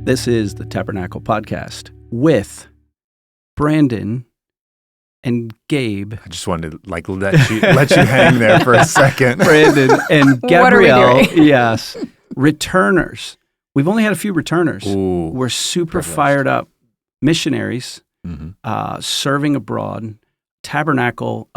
This is the Tabernacle podcast with Brandon and Gabe. I just wanted to let you hang there for a second. Brandon and Gabrielle. What are we doing? Yes. Returners. We've only had a few returners. Ooh, We're super privileged. fired up. Missionaries, Mm-hmm. serving abroad, Tabernacle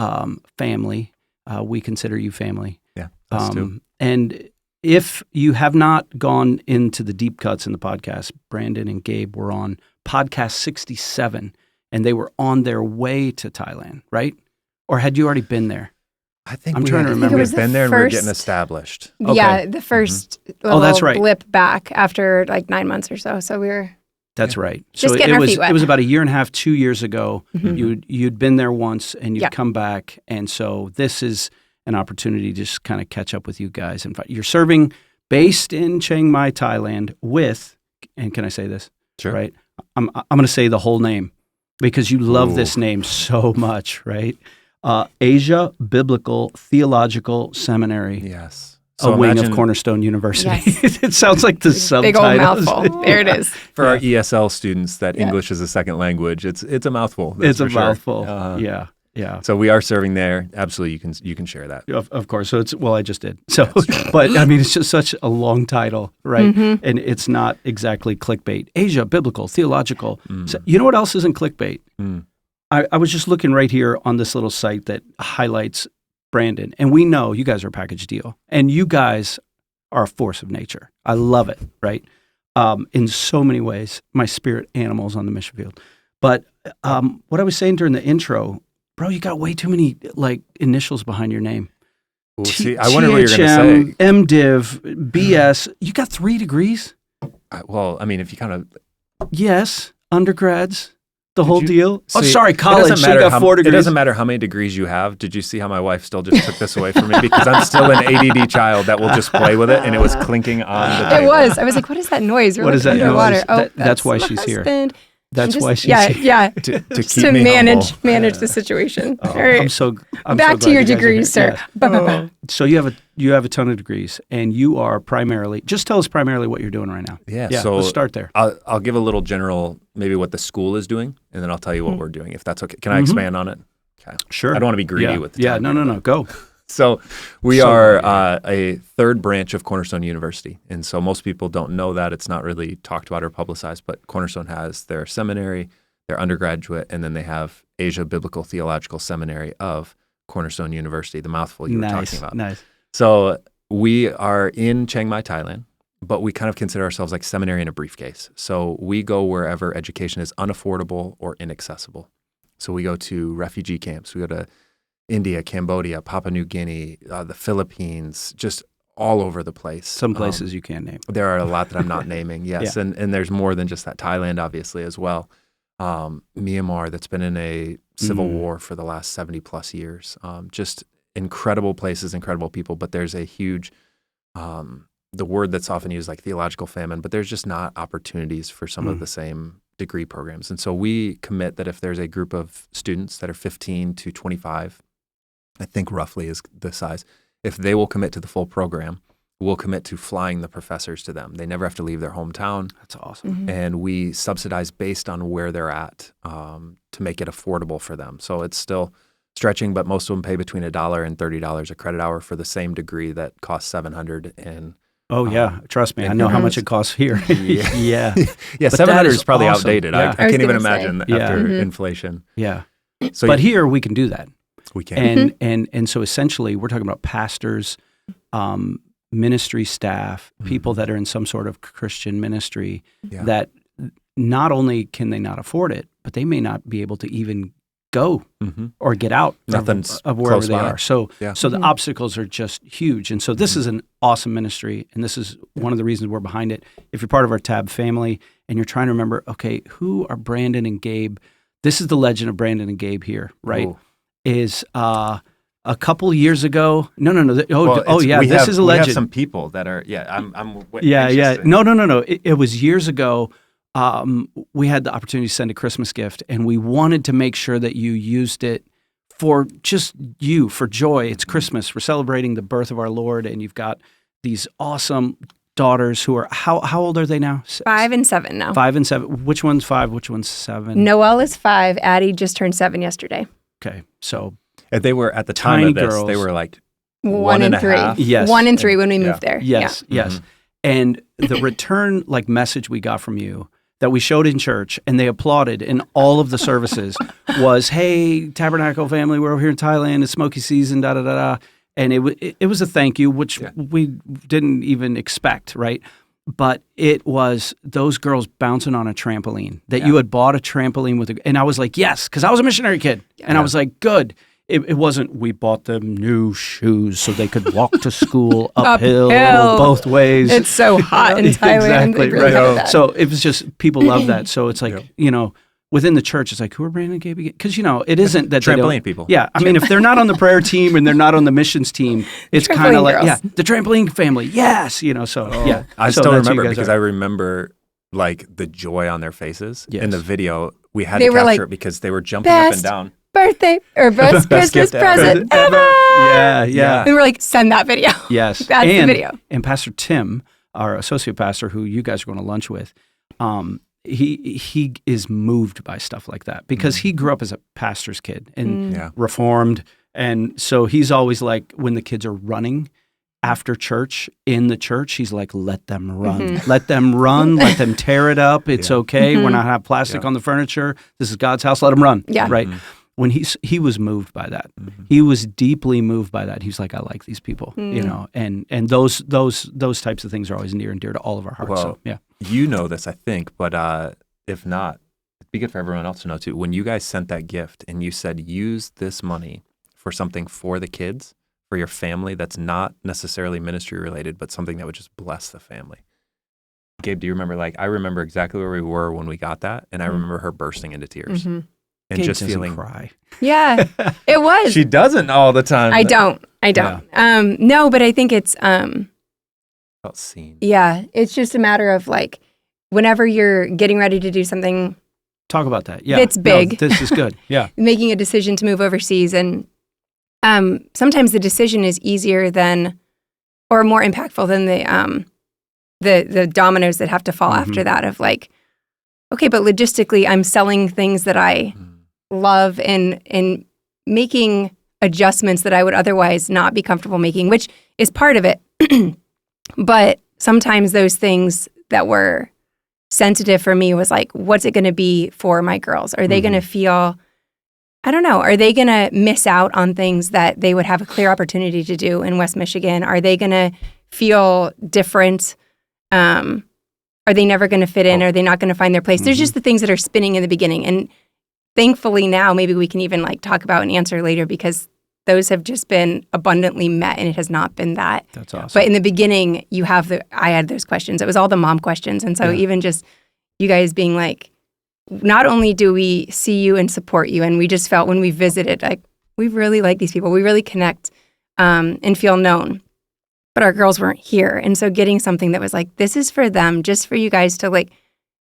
family. We consider you family. Yeah, us too. And if you have not gone into the deep cuts in the podcast, Brandon and Gabe were on podcast 67, and they were on their way to Thailand, right? Or had you already been there? I think I'm we trying to had- remember. We've been there and we're first- getting established. Okay. Yeah, the first that's right. blip back after like 9 months or so. So we were That's right. Just So getting it our was feet wet. it was about a year and a half, 2 years ago. Mhm. You'd been there once, and you'd Yeah. come back, and so this is an opportunity to just kind of catch up with you guys. And you're serving based in Chiang Mai, Thailand, with, and can I say this? Sure. Right. I'm going to say the whole name because you love Ooh. this name so much, right? Asia Biblical Theological Seminary, Yes. a wing of imagine Cornerstone University. Yes. It sounds like the big old subtitles. mouthful. There it is. for our ESL students that Yeah. English is a second language, it's a mouthful. that's It's a for sure. mouthful. Uh-huh. Yeah. So we are serving there. Absolutely, you can share that. Of course. So I just did. So, but I mean, it's just such a long title, right? Mhm. And it's not exactly clickbait. Asia, biblical, theological. Mm. So, you know what else isn't clickbait? Mm. I was just looking right here on this little site that highlights Brandon. And we know you guys are a package deal. And you guys are a force of nature. I love it, right? In so many ways, my spirit animals on the mission field. But what I was saying during the intro, bro, you got way too many like initials behind your name. Well, see, I wonder what you're going to say. MDiv, BS. You got 3 degrees? Well, I mean, if you kind of Yes. Undergrads. The whole you- deal? Oh, see, sorry, it college. doesn't So you matter got 4 It degrees. doesn't matter how many degrees you have. Did you see how my wife still just took this away from me? Because I'm still an ADD child that will just play with it, and it was clinking on the It table. was. I was like, what is that noise? We're What is looking that underwater. noise? Oh, That's why my she's here. husband. That's And why just- she's yeah, here. yeah. to Just keep to me manage humble. the situation. Oh, All right. I'm so Back glad to your you guys are degrees, here. sir. Yeah. So you have a ton of degrees, and you are primarily. Just tell us primarily what you're doing right now. Yeah, Yeah. so Let's start there. I'll give a little general, maybe what the school is doing, and then I'll tell you what we're doing, if that's okay. Can I Mhm. expand on it? Okay. Sure. I don't want to be greedy Yeah. with the Yeah. time No. here, No. but- Go. So we So are glad a third branch of Cornerstone University. And so most people don't know that. It's not really talked about or publicized, but Cornerstone has their seminary, their undergraduate, and then they have Asia Biblical Theological Seminary of Cornerstone University, the mouthful you were talking about. Nice. So we are in Chiang Mai, Thailand, but we kind of consider ourselves like seminary in a briefcase. So we go wherever education is unaffordable or inaccessible. So we go to refugee camps. We go to India, Cambodia, Papua New Guinea, the Philippines, just all over the place. Some places you can't name. There are a lot that I'm not naming, yes. Yeah. And there's more than just that. Thailand, obviously, as well. Myanmar, that's been in a civil war for the last 70 plus years. Just incredible places, incredible people, but there's a huge, the word that's often used like theological famine, but there's just not opportunities for some of the same degree programs. And so we commit that if there's a group of students that are 15 to 25, I think roughly is the size, if they will commit to the full program, we'll commit to flying the professors to them. They never have to leave their hometown. That's awesome. And we subsidize based on where they're at to make it affordable for them. So it's still stretching, but most of them pay between $1 and $30 a credit hour for the same degree that costs $700. And Oh yeah, trust me, I and know how Mhm. much it costs here. Yeah. yeah, yeah, But 700 that is is probably awesome. outdated. Yeah. I I can't was even gonna say. imagine Yeah. after Mhm. inflation. yeah. So But here we can do that. we can. And so essentially we're talking about pastors, ministry staff, people that are in some sort of Christian ministry Yeah. that not only can they not afford it, but they may not be able to even go Mhm. or get out Nothing's of wherever close they by. are. So Yeah. so the obstacles are just huge. And so this is an awesome ministry, and this is one of the reasons we're behind it. If you're part of our Tab family and you're trying to remember, okay, who are Brandon and Gabe? This is the legend of Brandon and Gabe here, right? Ooh. Is a couple years ago. No. Well, Yeah. we This have- is a We legend. have some people that are, I'm Yeah. anxious to- No. It was years ago. We had the opportunity to send a Christmas gift, and we wanted to make sure that you used it for just you, for joy. It's Christmas. We're celebrating the birth of our Lord, and you've got these awesome daughters who are, how old are they now? 5 and 7 now. 5 and 7. Which one's 5? Which one's 7? Noelle is 5. Addie just turned 7 yesterday. Okay. So And they were, at the time Tiny of this, girls. they were like 1 and 3. 1.5. Yes. 1 and 3 when we moved there. yes, yes. And the return message we got from you that we showed in church and they applauded in all of the services was, hey, Tabernacle family, we're over here in Thailand, it's smoky season, da da da da. And it was a thank you, which we didn't even expect, right? But it was those girls bouncing on a trampoline that you had bought a trampoline with, and I was like, yes, because I was a missionary kid, and I was like, good. It wasn't, we bought them new shoes so they could walk to school uphill both ways. It's so hot in Thailand. Exactly, They really right. have that. So it was just, people love that. So it's like, within the church, it's like, who are Brandon and Gabe again? Because, it isn't that they don't. Trampoline people. Yeah. I mean, if they're not on the prayer team and they're not on the missions team, it's kind of like, girls. the trampoline family. Yes. So, yeah. I So still that's who you remember guys because are. I remember the joy on their faces in the video. We had They to were capture like, it because they were jumping up and best down. birthday or best Christmas gift ever. present ever. Yeah. And we're like, send that video. Yes. That's the video. And Pastor Tim, our associate pastor, who you guys are going to lunch with, he is moved by stuff like that because he grew up as a pastor's kid and Reformed. And so he's always like, when the kids are running after church, in the church, he's like, let them run. Let them run. Let them tear it up. It's okay. We're not have plastic on the furniture. This is God's house. Let them run. Yeah. Right? When he was moved by that. He was deeply moved by that. He's like, I like these people, and those types of things are always near and dear to all of our hearts. Well, So, yeah. You know this, I think, but if not, it'd be good for everyone else to know too. When you guys sent that gift and you said, use this money for something for the kids, for your family that's not necessarily ministry related, but something that would just bless the family. Gabe, do you remember, I remember exactly where we were when we got that, and I remember her bursting into tears. And Gabe just doesn't feeling cry. Yeah, it was. She doesn't all the time. I don't. No, but I think it's, Felt seen. yeah, it's just a matter of whenever you're getting ready to do something, Talk about that. Yeah. It's big. No, this is good. Yeah. making a decision to move overseas, and sometimes the decision is easier than, or more impactful than the dominoes that have to fall after that of okay, but logistically, I'm selling things that I love and making adjustments that I would otherwise not be comfortable making, which is part of it. But sometimes those things that were sensitive for me was what's it going to be for my girls? Are they going to feel, I don't know, are they going to miss out on things that they would have a clear opportunity to do in West Michigan? Are they going to feel different? Are they never going to fit in? Are they not going to find their place? There's just the things that are spinning in the beginning. And thankfully now, maybe we can even talk about and answer later, because those have just been abundantly met, and it has not been that. That's awesome. But in the beginning, I had those questions. It was all the mom questions. And so even just you guys being not only do we see you and support you, and we just felt when we visited, we really like these people. We really connect and feel known. But our girls weren't here. And so getting something that was this is for them, just for you guys to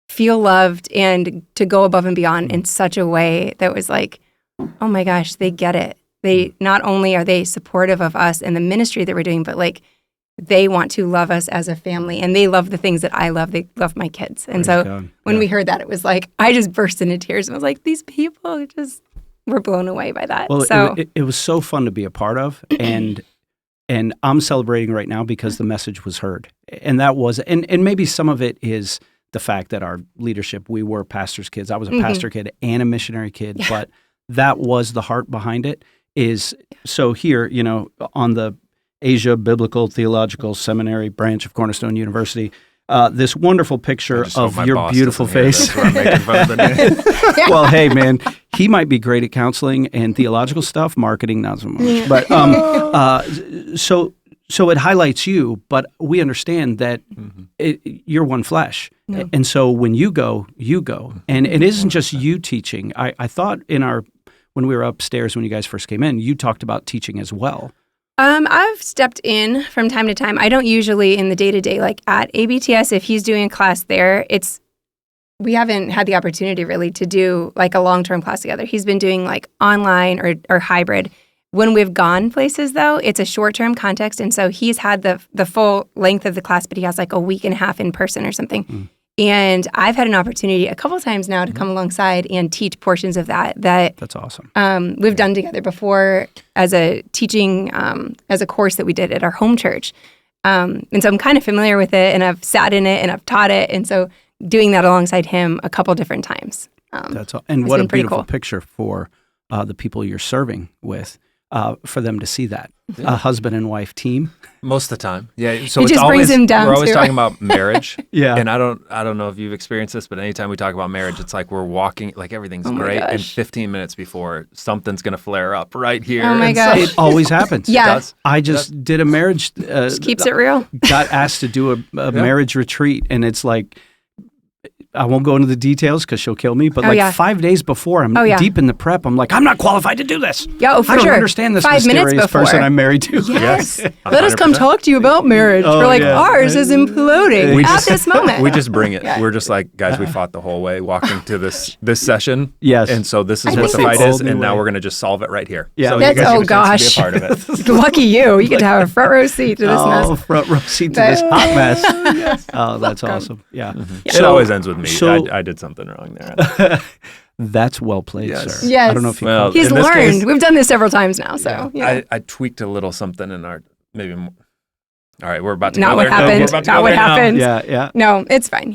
feel loved and to go above and beyond in such a way that was oh my gosh, they get it. They not only are they supportive of us and the ministry that we're doing, but they want to love us as a family, and they love the things that I love. They love my kids. And Praise so God. when we heard that, it was I just burst into tears and was these people just were blown away by that. Well, so it was so fun to be a part of, and I'm celebrating right now because the message was heard, and that was, and maybe some of it is the fact that our leadership, we were pastors' kids. I was a pastor kid and a missionary kid, but that was the heart behind it. Is so here, on the Asia Biblical Theological Seminary branch of Cornerstone University, this wonderful picture of your beautiful face. Well, hey, man, he might be great at counseling and theological stuff, marketing, not so much. But so it highlights you, but we understand that you're one flesh. Yeah. And so when you go. And it isn't just you teaching. I thought when we were upstairs when you guys first came in, you talked about teaching as well. I've stepped in from time to time. I don't usually in the day-to-day, at ABTS, if he's doing a class there, we haven't had the opportunity really to do a long-term class together. He's been doing online or hybrid. When we've gone places, though, it's a short-term context. And so he's had the full length of the class, but he has like a week and a half in person or something. And I've had an opportunity a couple of times now to come alongside and teach portions of that. That's awesome. We've done together before as a teaching, as a course that we did at our home church. And so I'm kind of familiar with it, and I've sat in it and I've taught it. And so doing that alongside him a couple different times. That's all. And what a beautiful picture for the people you're serving with, for them to see that. A husband and wife team. Most of the time. Yeah. So it it's just always, brings him down we're always to talking about marriage. Yeah. And I don't know if you've experienced this, but anytime we talk about marriage, it's like we're walking, like everything's great. And 15 minutes before, something's going to flare up right here. Oh my And gosh. It always happens. Yeah. I just did a marriage. Just keeps it real. Got asked to do a marriage retreat, and it's like, I won't go into the details because she'll kill me, but 5 days before, I'm deep in the prep. I'm like, I'm not qualified to do this. Yeah, for I don't sure. understand this 5 minutes mysterious before. person I'm married to. Yes. 100%. Let us come talk to you about marriage. Oh, We're like, yeah. ours is imploding We at just- this moment. We just bring it. We're just like, guys, we fought the whole way walking to this session. Yes. And so this is I what the think fight that's is, the and now way. we're going to just solve it right here. Yeah. So That's- you guys oh, get a chance to be a gosh. part of it. Lucky you. You get to have a front row seat to this Oh, mess. front row seat to this hot mess. Oh, that's awesome. Yeah. It always ends with me. so- I did something wrong there. That's well played, Yes. sir. Yes. I don't know if you Well, He's in this learned. case- We've done this several times now, so yeah. I tweaked a little something in our maybe. All right, we're about to Not go what there. happened. We're about to Not go what there now. happened. Yeah. No, it's fine.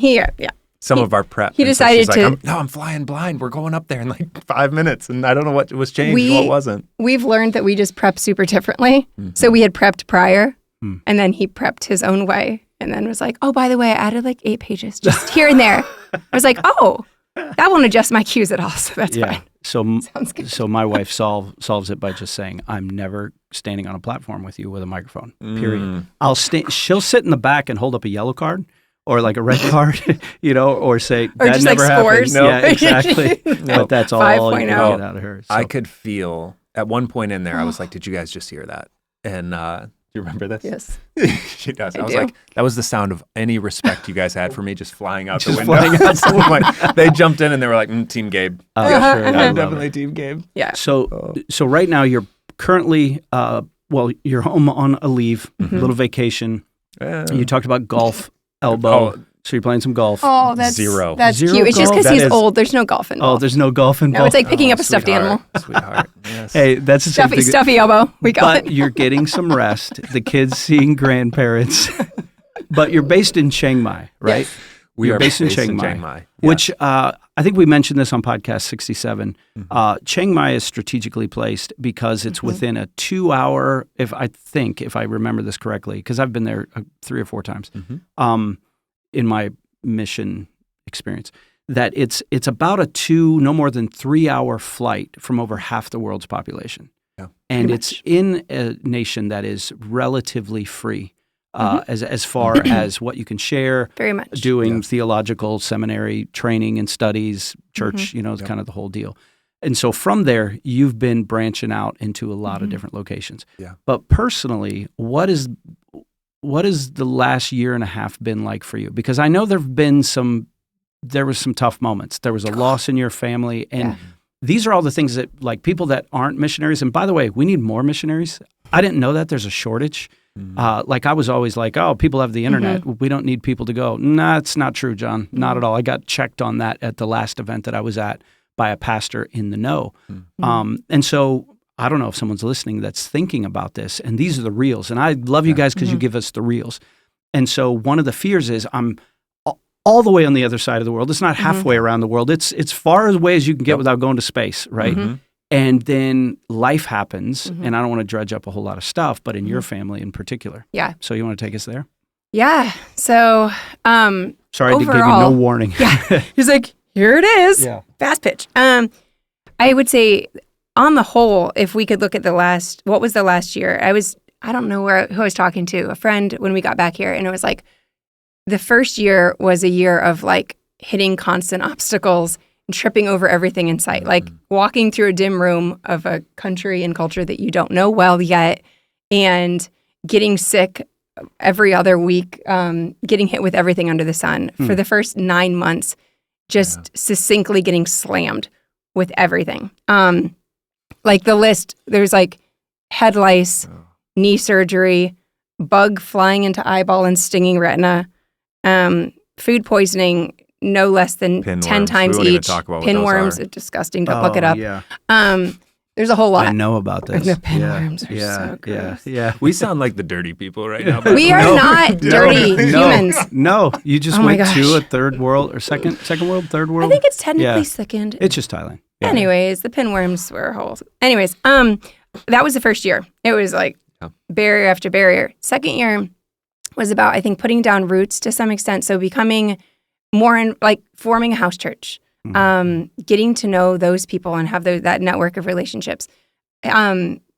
Some of our prep. he and so decided she's like, to- I'm flying blind. We're going up there in like 5 minutes, and I don't know what was changed, We- what wasn't. We've learned that we just prep super differently. So we had prepped prior, and then he prepped his own way, and then was like, oh, by the way, I added like 8 pages just here and there. I was like, oh, that won't adjust my cues at all, so that's fine. So, good. so my wife solves it by just saying, "I'm never standing on a platform with you with a microphone." Period. She'll sit in the back and hold up a yellow card or like a red card, or say Or that just, never like, happened. scores. No. Yeah, exactly. No. But that's all 5.0. you can get out of her. So. I could feel at one point in there, I was like, did you guys just hear that? And do you remember this? Yes. She does. I I was do. like, that was the sound of any respect you guys had for me just flying out the Just window. flying out So I'm like, they jumped in and they were like, Team Gabe. Oh, Yeah, sure. I I'm love definitely it. Team Gabe. Yeah. So right now you're currently, you're home on a leave, little vacation. You talked about golf elbow. Oh. So you're playing some golf. Oh, that's Zero. That's Zero cute. It's just golf? because That he's is- old. There's no golf Oh, involved. there's no golf No, involved. it's like picking up a stuffed animal. Sweetheart. Yes. Hey, that's the same thing. Stuffy elbow. We got But it. you're getting some rest. The kids seeing grandparents. But you're based in Chiang Mai, right? Yes. We You're are based in Chiang Mai, Yes. which I think we mentioned this on podcast 67. Chiang Mai is strategically placed because it's within a 2-hour, if I remember this correctly, because I've been there 3 or 4 times in my mission experience, that it's about a 2, no more than 3-hour flight from over half the world's population. Yeah. And it's in a nation that is relatively free. As far as what you can share, Very much. doing theological seminary training and studies, church, kind of the whole deal. And so from there, you've been branching out into a lot of different locations. Yeah. But personally, what is the last year and a half been like for you? Because I know there was some tough moments. There was a loss in your family, and these are all the things that like people that aren't missionaries. And by the way, we need more missionaries. I didn't know that there's a shortage. Like I was always like, oh, people have the internet. We don't need people to go. Nah, it's not true, John. Not at all. I got checked on that at the last event that I was at by a pastor in the know. And so I don't know if someone's listening that's thinking about this. And these are the reels. And I love you guys because you give us the reels. And so one of the fears is I'm all the way on the other side of the world. It's not halfway around the world. It's far away as you can get without going to space, right? And then life happens, and I don't want to dredge up a whole lot of stuff, but in your family in particular. Yeah. So you want to take us there? Yeah. So, Sorry, I gave you no overall- warning. yeah. He's like, here it is. Yeah. Fast pitch. I would say on the whole, if we could look at what was the last year? I don't know who I was talking to, a friend when we got back here, and it was like, the first year was a year of like hitting constant obstacles and tripping over everything in sight, like walking through a dim room of a country and culture that you don't know well yet, and getting sick every other week, getting hit with everything under the sun. For the first 9 months, just succinctly getting slammed with everything. Like the list, there's like head lice, knee surgery, bug flying into eyeball and stinging retina, food poisoning no less than 10 times each. Pinworms, it's disgusting. Don't look it up. Yeah. There's a whole lot. I know about this. The pinworms are so gross. Yeah. We sound like the dirty people right now. We are not dirty humans. No, you just Oh my went gosh. to a third world or second world, third world. I think it's technically Yeah. second. It's just Thailand. Yeah. Anyways, the pinworms were a whole. Anyways, that was the first year. It was like barrier after barrier. Second year was about, I think, putting down roots to some extent. So becoming more in like forming a house church, getting to know those people and have that network of relationships.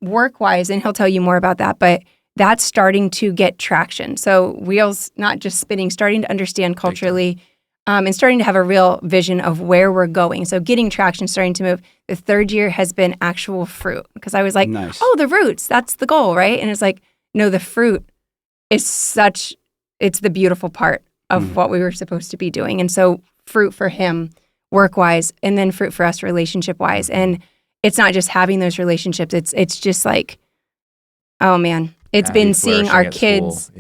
Work-wise, and he'll tell you more about that, but that's starting to get traction. So wheels not just spinning, starting to understand culturally, and starting to have a real vision of where we're going. So getting traction, starting to move. The third year has been actual fruit, because I was like, Nice. oh, the roots, that's the goal, right? And it's like, no, the fruit is it's the beautiful part of what we were supposed to be doing. And so fruit for him, work-wise, and then fruit for us, relationship-wise. And it's not just having those relationships. It's just like, oh man, it's been seeing our kids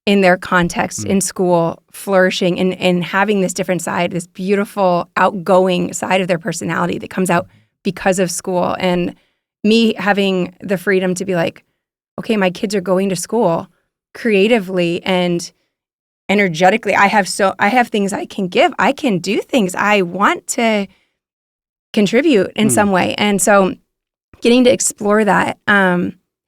in their context in school flourishing and having this different side, this beautiful outgoing side of their personality that comes out because of school. And me having the freedom to be like, okay, my kids are going to school creatively and energetically. I have things I can give. I can do things. I want to contribute in some way. And so getting to explore that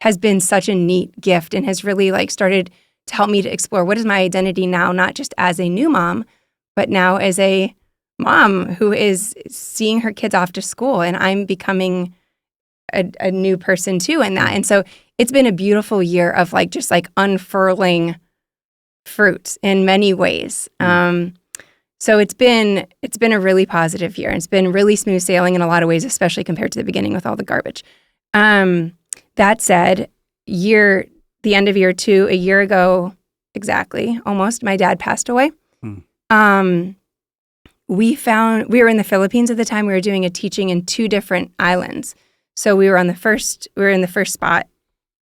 has been such a neat gift and has really like started to help me to explore what is my identity now, not just as a new mom, but now as a mom who is seeing her kids off to school, and I'm becoming a new person too in that. And so it's been a beautiful year of like just like unfurling fruit in many ways. So it's been a really positive year. It's been really smooth sailing in a lot of ways, especially compared to the beginning with all the garbage. That said, the end of year 2, a year ago exactly, almost, my dad passed away. We were in the Philippines at the time. We were doing a teaching in 2 different islands. So we were in the first spot,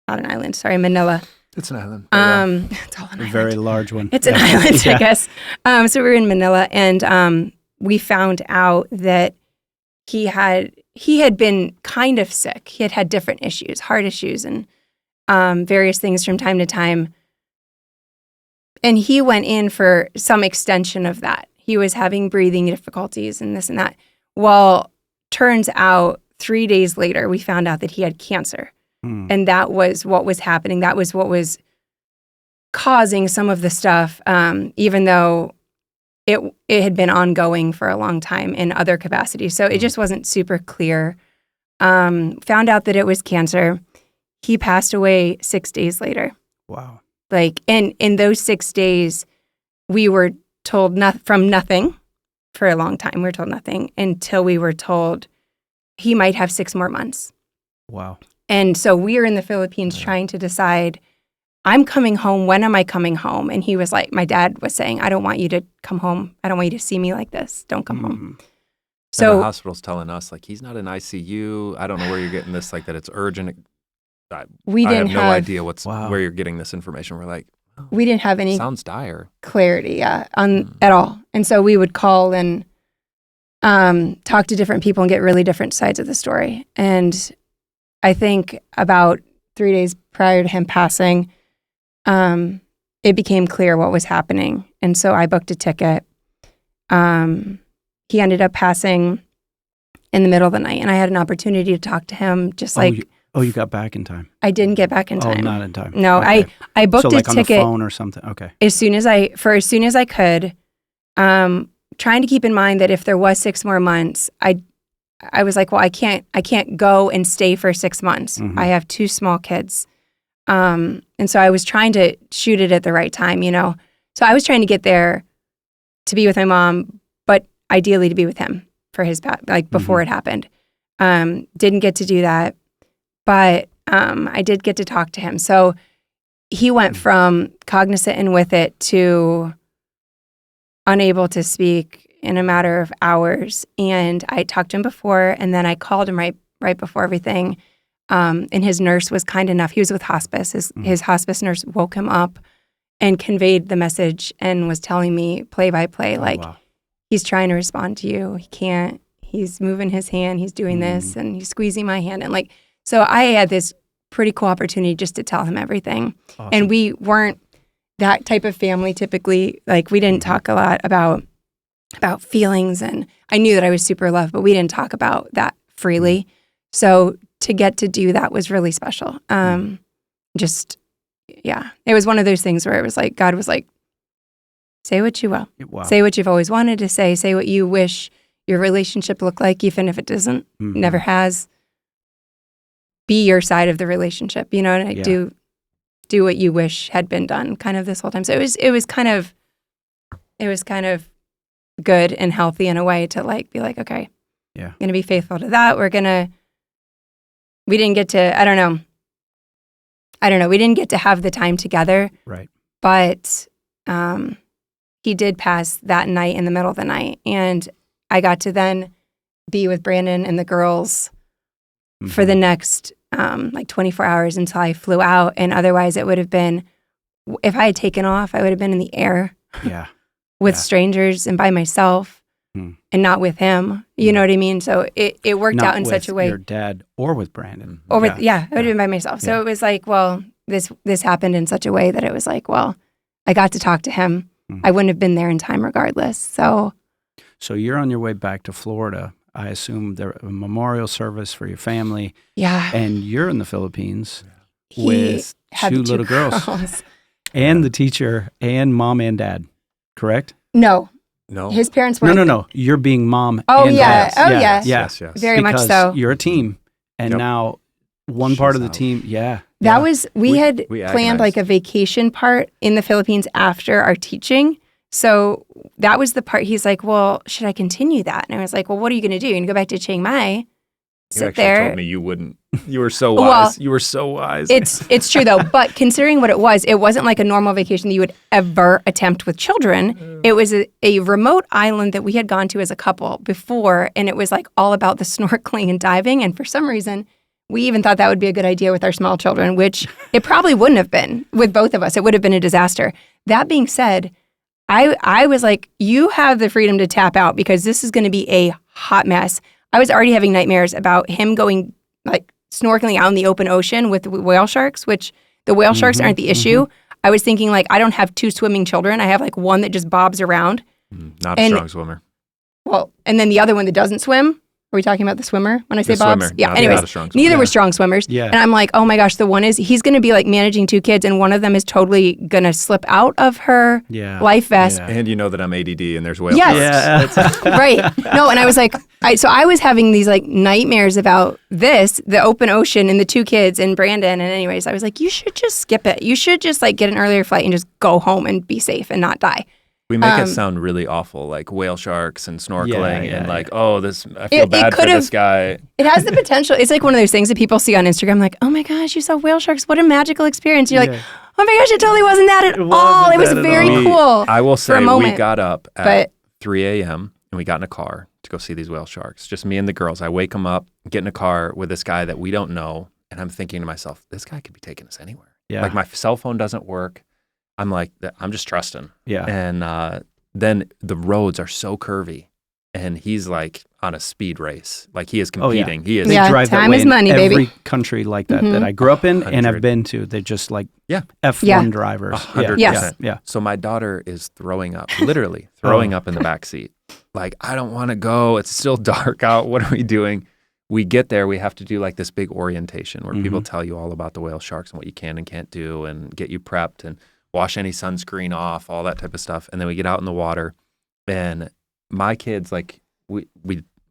not an island, sorry, Manila. It's an island. It's all an A island. very large one. It's an island, I guess. So we were in Manila, and we found out that he had been kind of sick. He had had different issues, heart issues, and various things from time to time. And he went in for some extension of that. He was having breathing difficulties and this and that. Well, turns out 3 days later, we found out that he had cancer. And that was what was happening. That was what was causing some of the stuff, even though it had been ongoing for a long time in other capacities. So it just wasn't super clear. Found out that it was cancer. He passed away 6 days later. Wow. Like, and in those 6 days, we were told from nothing for a long time. We were told nothing until we were told he might have 6 more months. Wow. And so we are in the Philippines trying to decide, I'm coming home. When am I coming home? And he was like, my dad was saying, I don't want you to come home. I don't want you to see me like this. Don't come home. So the hospital's telling us, like, he's not in ICU. I don't know where you're getting this, like, that it's urgent. I have no idea where you're getting this information. We're like, we didn't have any sounds dire clarity at all. And so we would call and talk to different people and get really different sides of the story. And I think about 3 days prior to him passing, it became clear what was happening. And so I booked a ticket. He ended up passing in the middle of the night, and I had an opportunity to talk to him you got back in time. I didn't get back in time. Oh, not in time. No, okay. I booked so, a like ticket on the phone or something. Okay. as soon as I could, trying to keep in mind that if there was 6 more months, I was like, well, I can't go and stay for 6 months. I have 2 small kids. And so I was trying to shoot it at the right time, you know? So I was trying to get there to be with my mom, but ideally to be with him for his, before it happened. Didn't get to do that, but I did get to talk to him. So he went from cognizant and with it to unable to speak in a matter of hours. And I talked to him before, and then I called him right before everything. And his nurse was kind enough. He was with hospice. His hospice nurse woke him up and conveyed the message and was telling me play by play, Wow. he's trying to respond to you. He can't. He's moving his hand. He's doing this, and he's squeezing my hand. And so I had this pretty cool opportunity just to tell him everything. Awesome. And we weren't that type of family typically. We didn't talk a lot about feelings, and I knew that I was super loved, but we didn't talk about that freely. So to get to do that was really special. It was one of those things where it was God was like, say what you will. Wow. Say what you've always wanted to say. Say what you wish your relationship looked like, even if it doesn't, never has. Be your side of the relationship, and do what you wish had been done kind of this whole time. So it was kind of good and healthy in a way to be okay, yeah, going to be faithful to that. We didn't get to, I don't know. We didn't get to have the time together. Right. But he did pass that night in the middle of the night. And I got to then be with Brandon and the girls for the next 24 hours until I flew out. And otherwise it would have been, if I had taken off, I would have been in the air with strangers and by myself and not with him. You know what I mean? So it worked out in such a way. Your dad or with Brandon. Or with, I would have been by myself. So it was this happened in such a way that it was I got to talk to him. I wouldn't have been there in time regardless. So you're on your way back to Florida. I assume there a memorial service for your family. Yeah. And you're in the Philippines He with had two the little girls. And the teacher and mom and dad, correct? No. No. His parents were No. You're being mom Oh, and yeah. dad. Oh, yeah. Yes. Very much Because so. you're a team. And now one part of the team, That was, we had we planned agonized. a vacation part in the Philippines after our teaching. So that was the part he's like, well, should I continue that? And I was like, well, what are you going to do? You're going to go back to Chiang Mai, You sit actually there. told me you wouldn't. You were so wise. Well, you were so wise. It's true though. But considering what it wasn't like a normal vacation that you would ever attempt with children. It was a remote island that we had gone to as a couple before. And it was all about the snorkeling and diving. And for some reason, we even thought that would be a good idea with our small children, which it probably wouldn't have been with both of us. It would have been a disaster. That being said, I was like, you have the freedom to tap out because this is going to be a hot mess. I was already having nightmares about him going snorkeling out in the open ocean with whale sharks, which the whale sharks aren't the issue. I was thinking I don't have two swimming children. I have one that just bobs around. Not a strong swimmer. Well, and then the other one that doesn't swim. Are we talking about the swimmer when I say The bobs? swimmer, Yeah. not Anyways, a strong swimmer. neither were strong swimmers. Yeah. And I'm like, oh my gosh, the one he's going to be managing two kids, and one of them is totally going to slip out of her life vest. Yeah. And you know that I'm ADD and there's whale Yes. sharks. Right. No, and I was like, so I was having these nightmares about this, the open ocean and the two kids and Brandon. And anyways, I was like, you should just skip it. You should just get an earlier flight and just go home and be safe and not die. We make it sound really awful, like whale sharks and snorkeling and I feel It bad for this guy. It has the potential. It's one of those things that people see on Instagram, oh my gosh, you saw whale sharks. What a magical experience. You're like, oh my gosh, it totally wasn't that at all. It was very cool. I will for a say moment, we got up at 3 a.m. and we got in a car to go see these whale sharks. Just me and the girls. I wake them up, get in a car with this guy that we don't know. And I'm thinking to myself, this guy could be taking us anywhere. Yeah. My cell phone doesn't work. I'm I'm just trusting. Yeah. And then the roads are so curvy. And he's on a speed race. He is competing. He is. They drive time that way is in money, every baby. country like that that I grew up in and have been to. They're just F1 drivers. 100%. Yes. Yeah. So my daughter is throwing up, literally throwing up in the back seat. I don't want to go. It's still dark out. What are we doing? We get there. We have to do this big orientation where people tell you all about the whale sharks and what you can and can't do and get you prepped and wash any sunscreen off, all that type of stuff. And then we get out in the water and my kids, we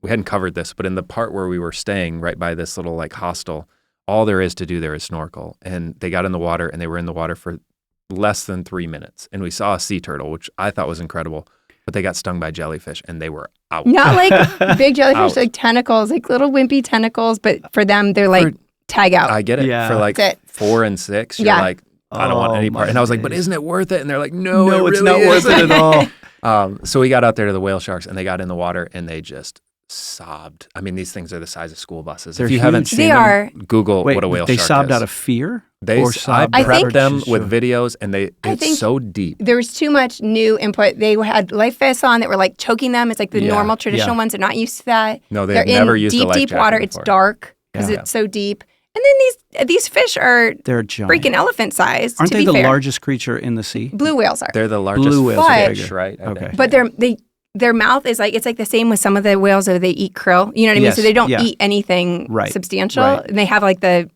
hadn't covered this, but in the part where we were staying right by this little hostel, all there is to do there is snorkel. And they got in the water and they were in the water for less than 3 minutes. And we saw a sea turtle, which I thought was incredible, but they got stung by jellyfish and they were out. Not big jellyfish, tentacles, little wimpy tentacles, but for them, they're tag out. I get it. Yeah. For That's it. 4 and 6, you're I don't want any part. And I was like, but isn't it worth it? And they're like, no, it's really not worth it at all. So we got out there to the whale sharks and they got in the water and they just sobbed. I mean, these things are the size of school buses. They're if you haven't huge. seen They them, are. Google Wait, what a whale they shark sobbed is. out of fear? I sobbed prepped them just- with videos, and I it's think so deep. There was too much new input. They had life vests on that were like choking them. It's like the Yeah, normal traditional yeah. ones are not used to that. No, They're they've never in used a deep, life deep jacket water. before. It's dark because Yeah. it's so deep. And then these fish are They're giant. freaking elephant sized. Aren't to they be the fair. largest creature in the sea? Blue whales are. They're the largest Blue whales are fish, bigger. right? I Okay. think. But their mouth is like, it's like the same with some of the whales that they eat krill. You know what I mean? Yes, So they don't yeah. eat anything Right, substantial. right. And they have like the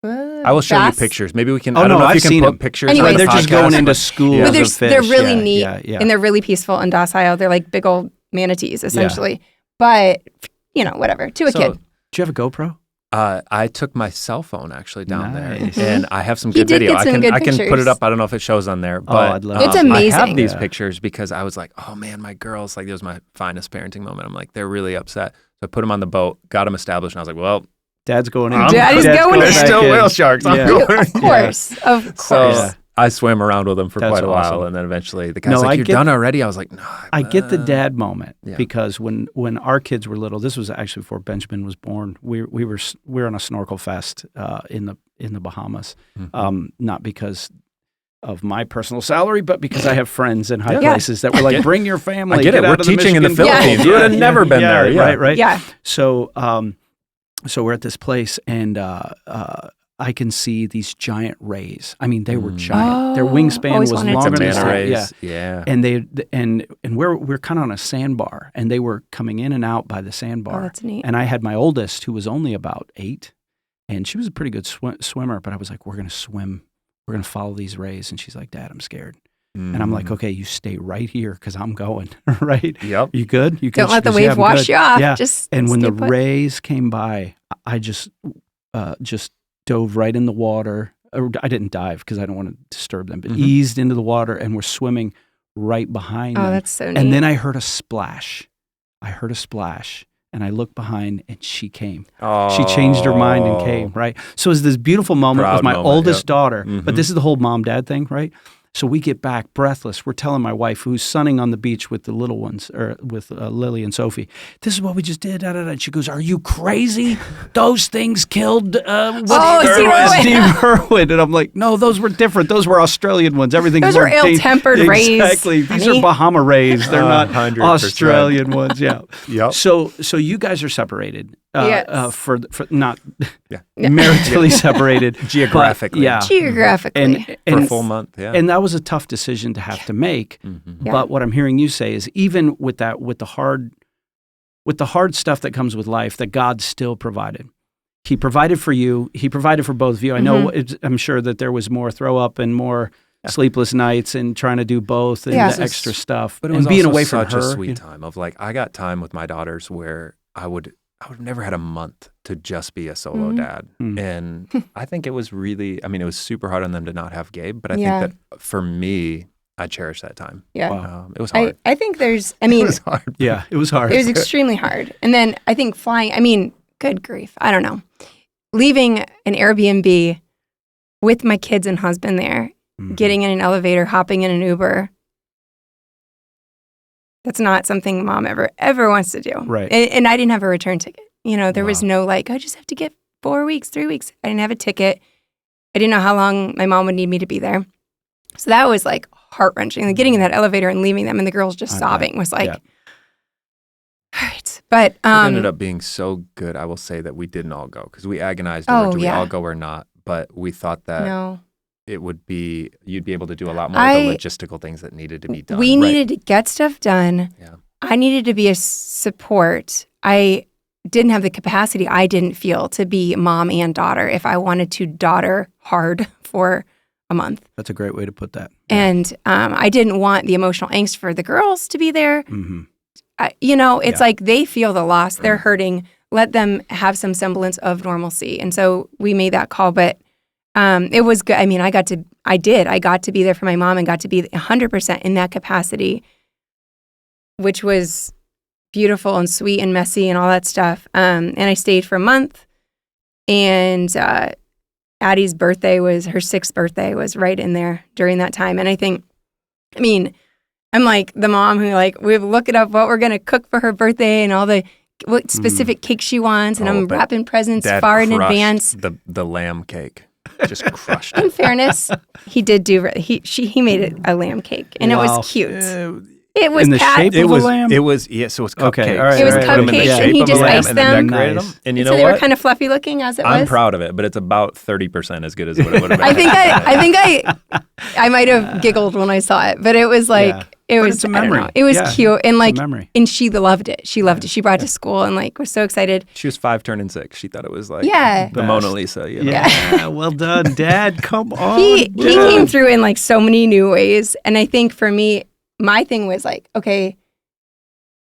I will show you bass. pictures. Maybe we can. Oh, I don't no, know if I've you can seen put them. pictures. Anyways, on the They're just podcast, going into but- schools Yeah. But of fish. they're really Yeah, neat yeah. and they're really peaceful and docile. They're like big old manatees essentially. But, whatever. To a So, kid. Do you have a GoPro? I took my cell phone actually down Nice. there, and I have some He good did video. get some good I can put pictures. it up. I don't know if it shows on there, but I'd love It's to. I amazing. have these Yeah. pictures because I was like, oh man, my girls, like, it was my finest parenting moment. I'm like, they're really upset. So I put them on the boat, got them established, and I was like, well, Dad's going in. Daddy's going in. there's back still in. whale sharks. I'm Yeah. going. Of course. Of course. So Yeah. I swam around with them for That's quite a while, awesome. and then eventually the guy's No, I like, "You're get- done already?" I was like, "No." I get the dad moment Yeah. because when our kids were little, this was actually before Benjamin was born. We were on a snorkel fest in the Bahamas, not because of my personal salary, but because I have friends in high Yeah. places that were like, "Bring your family." I get it. out We're of the teaching in the Michigan Philippines. Gulf." You would have never been there. Yeah. Right. Yeah. So we're at this place and I can see these giant rays. I mean, they were giant. Their Oh, wingspan always was wanted to longer It's a do than that. manta the rays. Yeah. And we're kind of on a sandbar, and they were coming in and out by the Oh, sandbar. that's neat. And I had my oldest, who was only about 8, and she was a pretty good swimmer. But I was like, "We're gonna swim. We're gonna follow these rays." And she's like, "Dad, I'm scared." And I'm like, "Okay, you stay right here because I'm going." Right? Yep. You good? You Don't let the she goes, wave "I'm wash good." you off. Yeah. Just And when stay the put. rays came by, I just dove right in the water. Or I didn't dive because I don't want to disturb them, but eased into the water and were swimming right behind Oh, them. that's so neat. And then I heard a splash. And I looked behind, and she came. She changed her mind and came, right? So it was this beautiful moment Proud with my moment, oldest yep. daughter. Mhm. But this is the whole mom-dad thing, right? So we get back breathless. We're telling my wife, who's sunning on the beach with the little ones, or with Lily and Sophie, this is what we just did. Da, da, da. And she goes, "Are you crazy? Those things killed Steve Irwin." Steve Irwin." And I'm like, "No, those were different. Those were Australian ones. Everything's Those more are ill-tempered rays, Exactly. These honey. are Bahama rays. They're not 100%. Australian ones." Yeah. Yep. So you guys are separated. Yes. For not Yeah. maritally separated. Geographically. But, yeah. Geographically. For a And full month. Yeah. and that was a tough decision to have to make. Mhm. Yeah. But what I'm hearing you say is even with the hard stuff that comes with life, that God still provided. He provided for you. He provided for both of you. I know. I'm sure that there was more throw up and more sleepless nights and trying to do both and Yeah. the extra stuff. But it and was being also away from such her. a sweet time of like, I got time with my daughters where I would have never had a month to just be a solo dad. And I think it was really, I mean, it was super hard on them to not have Gabe, but I Yeah. think that for me, I cherish that time. Yeah. Wow. It was hard. I think there's, I It mean, was hard. Yeah, it was hard. it was extremely hard. And then I think flying, I mean, good grief. I don't know. Leaving an Airbnb with my kids and husband there, getting in an elevator, hopping in an Uber. That's not something mom ever wants to do. Right. And I didn't have a return ticket. There was Wow. no like, I just have to get 4 weeks, 3 weeks. I didn't have a ticket. I didn't know how long my mom would need me to be there. So that was like heart-wrenching. Like getting in that elevator and leaving them and the girls just I bet. sobbing was like, Yeah. all right. But It ended up being so good, I will say, that we didn't all go because we agonized over do we yeah. all go or not. But we thought that no. it would be, you'd be able to do a lot more of the logistical things that needed to be done. We Right. needed to get stuff done. Yeah. I needed to be a support. I didn't have the capacity, I didn't feel, to be mom and daughter if I wanted to daughter hard for a month. That's a great way to put that. And I didn't want the emotional angst for the girls to be there. Mm-hmm. It's like they feel the loss. They're hurting. Let them have some semblance of normalcy. And so we made that call. But it was good. I mean, I got to be there for my mom and got to be 100% in that capacity, which was beautiful and sweet and messy and all that stuff. And I stayed for a month. And Addie's birthday her 6th birthday was right in there during that time. And I think, I'm like the mom who like we're looking up what we're gonna cook for her birthday and all the what specific cake she wants, and I'm but wrapping presents Dad far in crushed advance. the lamb cake. Just crushed In it. fairness, he did do he made it a lamb cake, and it Wow. was cute. It was In the shape It of was a lamb? it was yeah, so it's cupcakes. Okay, all right, It was all right, Put 'em in the cupcakes, shape and he of a just lamb iced and then them. decorated Nice. them. And you so know they what? were kind of fluffy looking as it I'm was. proud of it, but it's about 30% as good as what it would have been. I think I might have giggled when I saw it, but it was like Yeah. it But was it's a I don't memory. know. It was Yeah, cute and it's a like memory. and she loved it. She loved it. She brought it to school and like was so excited. She was 5 turning 6. She thought it was like Yeah. the Mona Lisa. You know? Yeah, well done, Dad. Come on. He Dad. came through in like so many new ways, and I think for me, my thing was like, okay,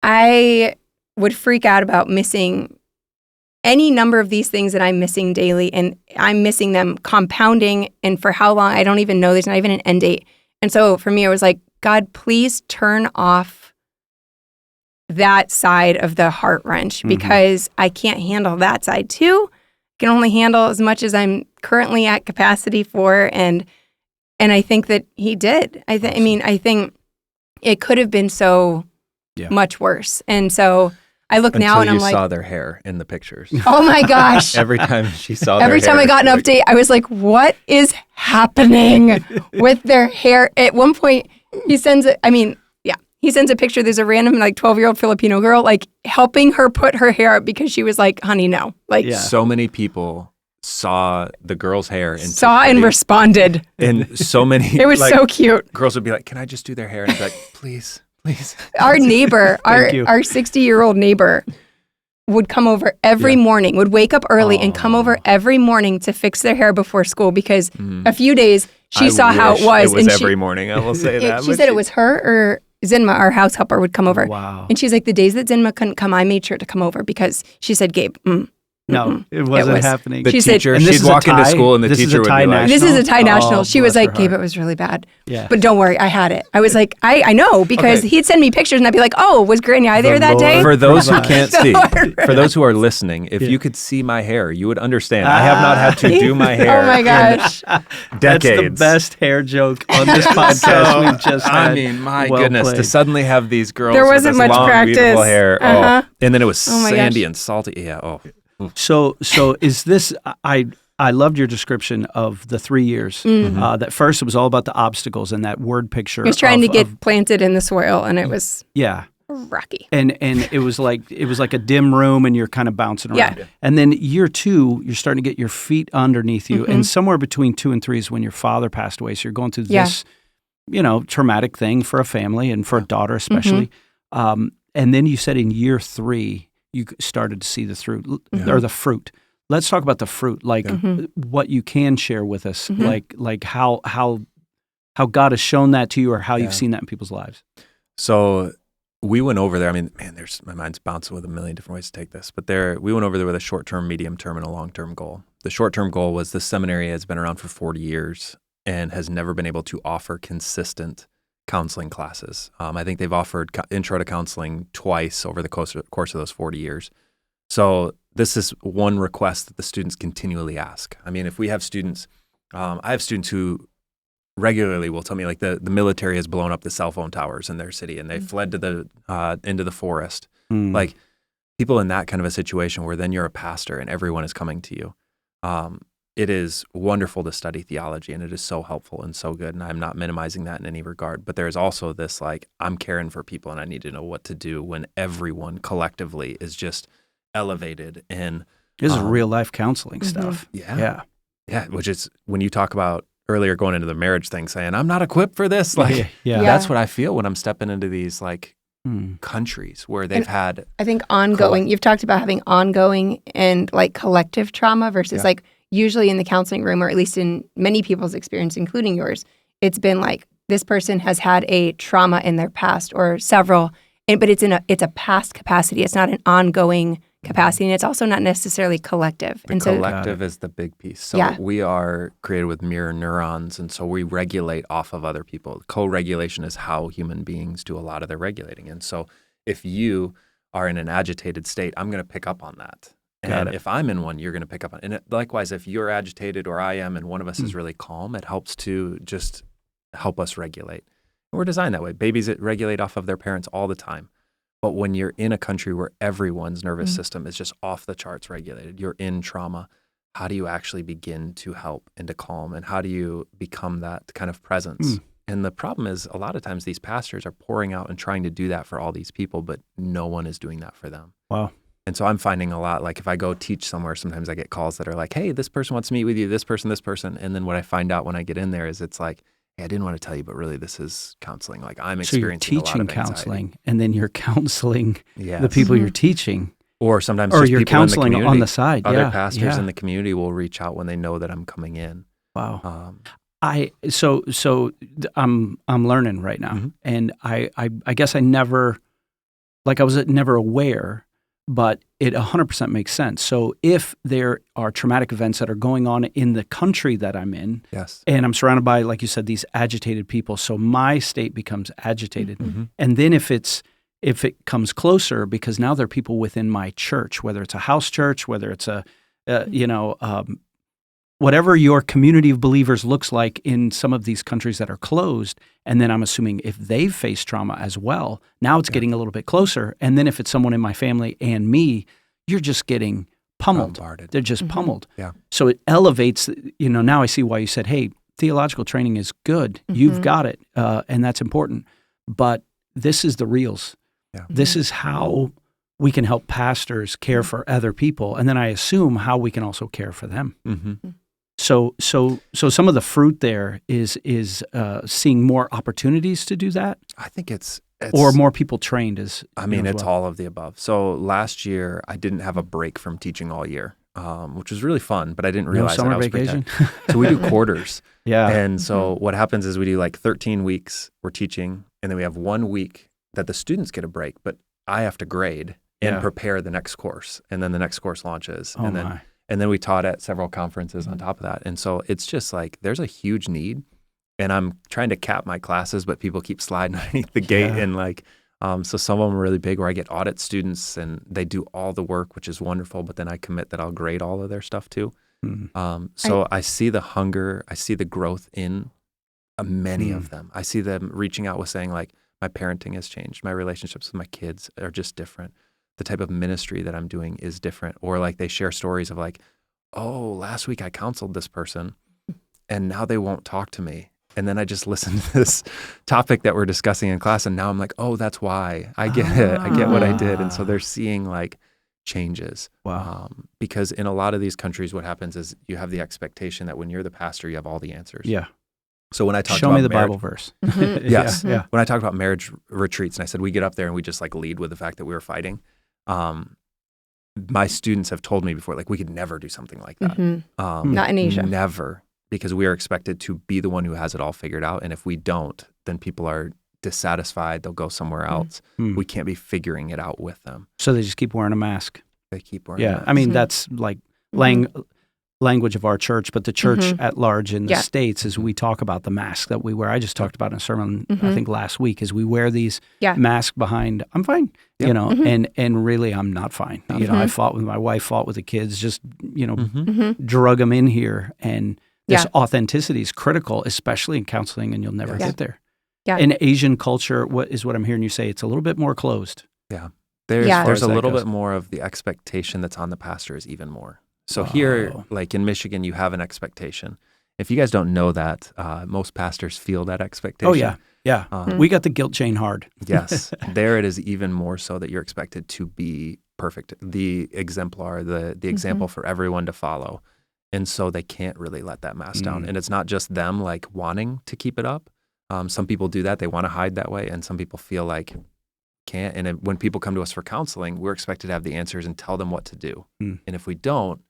I would freak out about missing any number of these things that I'm missing daily, and I'm missing them compounding, and for how long, I don't even know. There's not even an end date. And so for me, it was like, God, please turn off that side of the heart wrench because I can't handle that side too. I can only handle as much as I'm currently at capacity for, and I think that he did. I mean, I think it could have been so much worse. And so I look now and I'm like, saw their hair in the pictures. oh my gosh. Every time she saw their Every time hair, I got an update, I was like, what is happening with their hair? At one point, he sends a picture. There's a random like 12-year-old Filipino girl like helping her put her hair up because she was like, honey, no. Like so many people saw the girl's hair and responded. And so many It was like, so cute. girls would be like, can I just do their hair? And I'd be like, please. Our neighbor, our you. 60-year-old neighbor would come over every morning, would wake up early and come over every morning to fix their hair before school because a few days she saw how it was. It was and every morning, I will say that. She said it was her or Zinma, our house helper, would come over. Wow. And she's like, the days that Zinma couldn't come, I made sure to come over because she said, Gabe, No, it wasn't happening. The She said- teacher, And this she'd is a walk into Thai- school and the this is teacher a would Thai be like, this is a Thai national. Oh, She was bless like, her Gabe, heart. it was really bad. Yeah. But don't worry, I had it. I was like, I know because Okay. he'd send me pictures and I'd be like, oh, was Granny I there that day? For those who Provide. can't see, for those who are listening, if you could see my hair, you would understand. I have not had to do my hair Oh my gosh. in That's decades. the best hair joke on this podcast we've just had. I mean, my Well goodness, to played. suddenly have these girls There with wasn't this much long, beautiful practice. hair. Uh-huh. Oh, and then it was Oh my sandy gosh. and salty. Yeah. Oh, So is this? I loved your description of the 3 years. That first it was all about the obstacles and that word picture. He was trying to of- get planted in the soil and it was yeah. rocky. And it was like a dim room and you're kind of bouncing around. Yeah. And then year 2, you're starting to get your feet underneath you. And somewhere between 2 and 3 is when your father passed away. So you're going through this, traumatic thing for a family and for a daughter especially. And then you said in year 3 you started to see the fruit or the fruit. Let's talk about the fruit, like what you can share with us, like how God has shown that to you or how you've seen that in people's lives. So we went over there. I mean, man, my mind's bouncing with a million different ways to take this. But we went over there with a short-term, medium-term, and a long-term goal. The short-term goal was the seminary has been around for 40 years and has never been able to offer consistent counseling classes. I think they've offered intro to counseling twice over the course of those 40 years. So this is one request that the students continually ask. I mean, if we have students, I have students who regularly will tell me like the military has blown up the cell phone towers in their city and they fled to into the forest. Like people in that kind of a situation where then you're a pastor and everyone is coming to you. It is wonderful to study theology and it is so helpful and so good. And I'm not minimizing that in any regard, but there's also this like, I'm caring for people and I need to know what to do when everyone collectively is just elevated in. This is real life counseling stuff. Yeah. Which is when you talk about earlier going into the marriage thing saying, I'm not equipped for this. Like, Yeah. that's what I feel when I'm stepping into these like countries where they've had. I think ongoing, you've talked about having ongoing and like collective trauma versus like usually in the counseling room, or at least in many people's experience, including yours, it's been like this person has had a trauma in their past or several, but it's a past capacity. It's not an ongoing capacity, and it's also not necessarily collective. The collective is the big piece. So we are created with mirror neurons, and so we regulate off of other people. Co-regulation is how human beings do a lot of their regulating. And so if you are in an agitated state, I'm going to pick up on that. And if I'm in one, you're going to pick up on it. And likewise, if you're agitated or I am and one of us is really calm, it helps to just help us regulate. We're designed that way. Babies regulate off of their parents all the time. But when you're in a country where everyone's nervous system is just off the charts regulated, you're in trauma, how do you actually begin to help and to calm? And how do you become that kind of presence? And the problem is a lot of times these pastors are pouring out and trying to do that for all these people, but no one is doing that for them. Wow. And so I'm finding a lot, like if I go teach somewhere, sometimes I get calls that are like, hey, this person wants to meet with you, this person. And then what I find out when I get in there is it's like, hey, I didn't want to tell you, but really this is counseling. Like I'm experiencing a lot of anxiety. So you're teaching counseling and then you're counseling Yes. the people you're teaching. Or sometimes or just you're people in the counseling community. on the side. Other pastors in the community will reach out when they know that I'm coming in. Wow. So I'm learning right now, and I guess I never, like I was never aware, but it 100% makes sense. So if there are traumatic events that are going on in the country that I'm in, yes, and I'm surrounded by, like you said, these agitated people, so my state becomes agitated, and then if it comes closer, because now there are people within my church, whether it's a house church, whether it's a whatever your community of believers looks like in some of these countries that are closed, and then I'm assuming if they've faced trauma as well, now it's getting a little bit closer. And then if it's someone in my family and me, you're just getting pummeled. Bombarded. They're just pummeled. Yeah. So it elevates, now I see why you said, hey, theological training is good. You've got it, and that's important. But this is the reals. Yeah. This is how we can help pastors care for other people, and then I assume how we can also care for them. So some of the fruit there is seeing more opportunities to do that. I think it's or more people trained as. I mean, it's all of the above. So last year I didn't have a break from teaching all year, which was really fun, but I didn't realize summer that I was vacation. So we do quarters. Yeah. And so what happens is we do like 13 weeks we're teaching, and then we have 1 week that the students get a break, but I have to grade and prepare the next course, and then the next course launches, and then we taught at several conferences on top of that. And so it's just like there's a huge need, and I'm trying to cap my classes, but people keep sliding underneath the gate, and like so some of them are really big where I get audit students and they do all the work, which is wonderful, but then I commit that I'll grade all of their stuff too. So I see the hunger, I see the growth in many of them. I see them reaching out with saying like, my parenting has changed. My relationships with my kids are just different. The type of ministry that I'm doing is different. Or like they share stories of like, oh, last week I counseled this person and now they won't talk to me. And then I just listened to this topic that we're discussing in class, and now I'm like, oh, that's why. I get it. I get what I did. And so they're seeing like changes. Wow. Because in a lot of these countries, what happens is you have the expectation that when you're the pastor, you have all the answers. Yeah. So when I talked Show about me the marriage, Bible verse. Yes. Yeah. When I talked about marriage retreats, and I said we get up there and we just like lead with the fact that we were fighting. My students have told me before, like we could never do something like that. Not in Asia. Never, because we are expected to be the one who has it all figured out. And if we don't, then people are dissatisfied. They'll go somewhere else. We can't be figuring it out with them. So they just keep wearing a mask. They keep wearing a mask. I mean, that's like language of our church, but the church at large in the States is we talk about the mask that we wear. I just talked about in a sermon, I think last week, is we wear these masks behind, I'm fine, and really I'm not fine. I fought with my wife, fought with the kids, just, drug them in here. And this authenticity is critical, especially in counseling, and you'll never get there. Yeah. In Asian culture, what I'm hearing you say, it's a little bit more closed. Yeah. There's a little bit more of the expectation that's on the pastor is even more. So here, like in Michigan, you have an expectation. If you guys don't know that, most pastors feel that expectation. Oh, yeah. We got the guilt chain hard. Yes. There it is even more so that you're expected to be perfect, the exemplar, the example for everyone to follow. And so they can't really let that mask down. And it's not just them like wanting to keep it up. Some people do that. They want to hide that way. And some people feel like can't. And when people come to us for counseling, we're expected to have the answers and tell them what to do. And if we don't,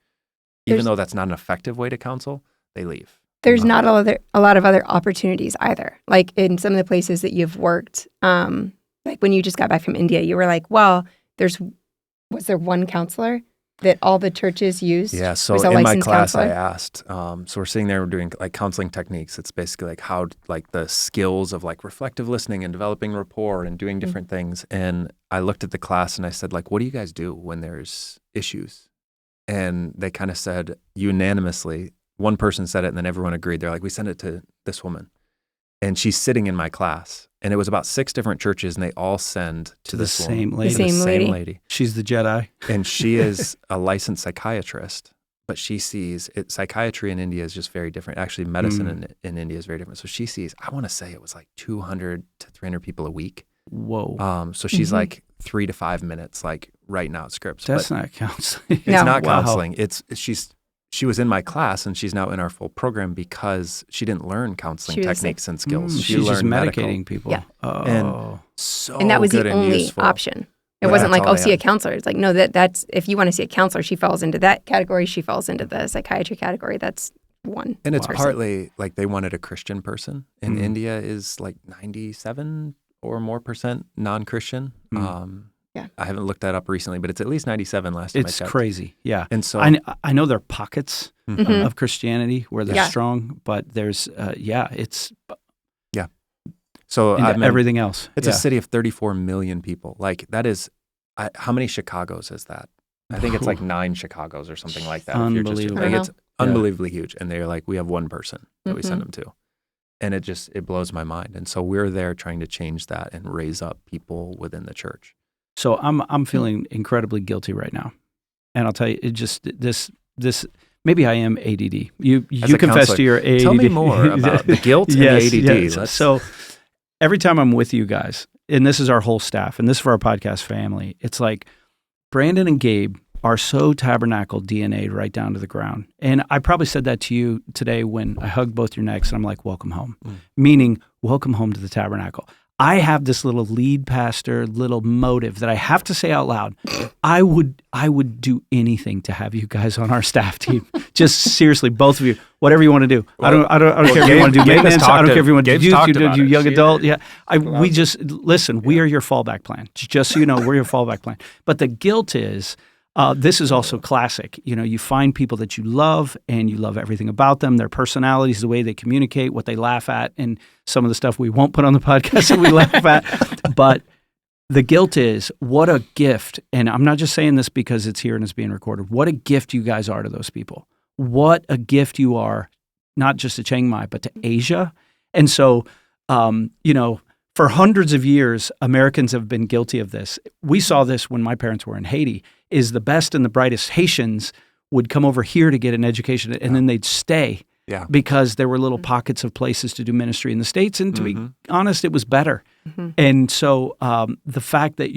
even though that's not an effective way to counsel, they leave. There's not a lot of other opportunities either. Like in some of the places that you've worked, like when you just got back from India, you were like, well, was there one counselor that all the churches used? Yeah, so in my class I asked, so we're sitting there, we're doing like counseling techniques. It's basically like how like the skills of like reflective listening and developing rapport and doing different things. And I looked at the class and I said like, what do you guys do when there's issues? And they kind of said unanimously, one person said it and then everyone agreed. They're like, we send it to this woman. And she's sitting in my class. And it was about 6 different churches, and they all send to the this same woman, lady. to the Same same lady. lady. She's the Jedi. And she is a licensed psychiatrist, but she sees it. Psychiatry in India is just very different. Actually, medicine in India is very different. So she sees, I want to say it was like 200 to 300 people a week. Whoa. So she's like 3 to 5 minutes, like writing out scripts. That's But not counseling. it's not Wow. counseling. She was in my class, and she's now in our full program because she didn't learn counseling She was techniques and skills. She She's just learned medicating medical. people. Yeah. Oh. And so And that was good the and only useful. option. It Yeah, wasn't that's like, all oh, they see a had. counselor. It's like, no, that's if you want to see a counselor, she falls into that category. She falls into the psychiatry category. That's one. And it's person. partly like they wanted a Christian person. And India is like 97 or more % non-Christian. Yeah. I haven't looked that up recently, but it's at least 97 last time I It's checked. crazy. Yeah. And so I know there are pockets Mhm. of Christianity where they're Yeah. strong, but there's, it's so into I mean, everything else. it's Yeah. a city of 34 million people. Like that is, how many Chicagos is that? I think it's like 9 Chicagos or something like that. If you're just, Unbelievable. like, it's Yeah. unbelievably huge. And they're like, we have one person that we Mm-hmm. send them to. And it blows my mind. And so we're there trying to change that and raise up people within the church. So I'm feeling incredibly guilty right now. And I'll tell you, it just, this, maybe I am ADD. You As a confess counselor, to your ADD. Tell me more about the guilt and Yes, the ADD. yes. So every time I'm with you guys, and this is our whole staff, and this is for our podcast family, it's like Brandon and Gabe are so Tabernacle DNA'd right down to the ground. And I probably said that to you today when I hugged both your necks and I'm like, welcome home, meaning welcome home to the Tabernacle. I have this little lead pastor, little motive that I have to say out loud. I would do anything to have you guys on our staff team. Just seriously, both of you, whatever you want to do. I don't care if you want to do Gabe has maintenance. I don't talked care if you want to Gabe's do talked about young it. adult. Yeah, we just listen. We are your fallback plan. Just so you know, we're your fallback plan. But the guilt is. This is also classic. You know, you find people that you love and you love everything about them, their personalities, the way they communicate, what they laugh at, and some of the stuff we won't put on the podcast that we laugh at. But the guilt is, what a gift. And I'm not just saying this because it's here and it's being recorded. What a gift you guys are to those people. What a gift you are, not just to Chiang Mai, but to Asia. And so, you know, for hundreds of years, Americans have been guilty of this. We saw this when my parents were in Haiti, is the best and the brightest Haitians would come over here to get an education, and then they'd stay because there were little pockets of places to do ministry in the States. And to be honest, it was better. And so the fact that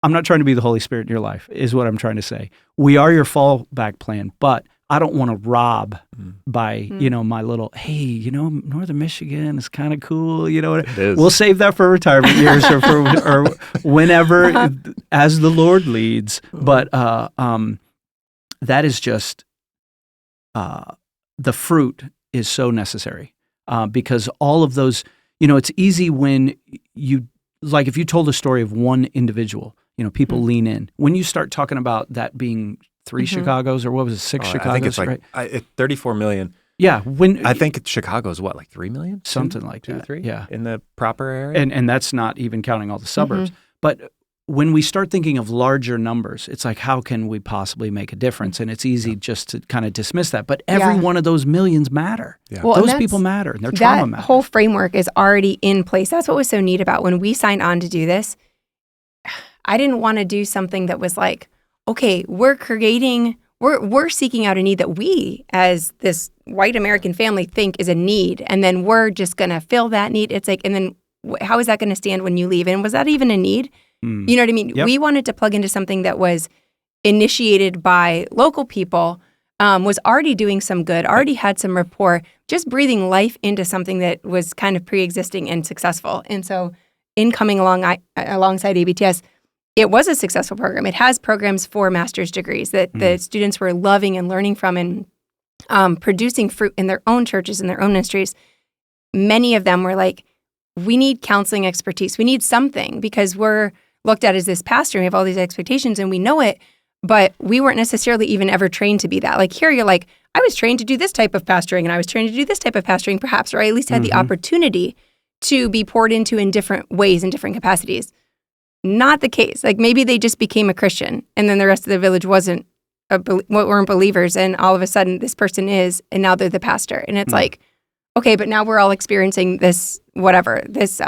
I'm not trying to be the Holy Spirit in your life, is what I'm trying to say. We are your fallback plan, but I don't want to rob by, you know, my little, hey, you know, Northern Michigan is kind of cool. You know, It is. we'll save that for retirement years or whenever as the Lord leads. But that is just, the fruit is so necessary because all of those, you know, it's easy when you, like if you told a story of one individual, you know, people lean in. When you start talking about that being 3 Chicagos, or what was it, 6 Chicagos? I think it's like right? 34 million. Yeah, when I think Chicago's what, like 3 million? something like 2, that. 3? Yeah, In the proper area? and that's not even counting all the suburbs. But when we start thinking of larger numbers, it's like, how can we possibly make a difference? And it's easy just to kind of dismiss that. But every one of those millions matter. Yeah. Well, and Those that's- people matter, and their trauma That matters. whole framework is already in place. That's what was so neat about when we signed on to do this. I didn't want to do something that was like, okay, we're seeking out a need that we, as this white American family, think is a need, and then we're just going to fill that need. It's like, and then how is that going to stand when you leave? And was that even a need? You know what I mean? Yep. We wanted to plug into something that was initiated by local people, was already doing some good, already had some rapport, just breathing life into something that was kind of pre-existing and successful. And so in coming alongside ABTS, it was a successful program. It has programs for master's degrees that the students were loving and learning from and producing fruit in their own churches and their own ministries. Many of them were like, we need counseling expertise. We need something because we're looked at as this pastor and we have all these expectations and we know it, but we weren't necessarily even ever trained to be that. Like here you're like, I was trained to do this type of pastoring and I was trained to do this type of pastoring perhaps, or I at least had the opportunity to be poured into in different ways, in different capacities. Not the case. Like maybe they just became a Christian and then the rest of the village weren't believers, and all of a sudden this person is, and now they're the pastor. And it's like, okay, but now we're all experiencing this whatever, this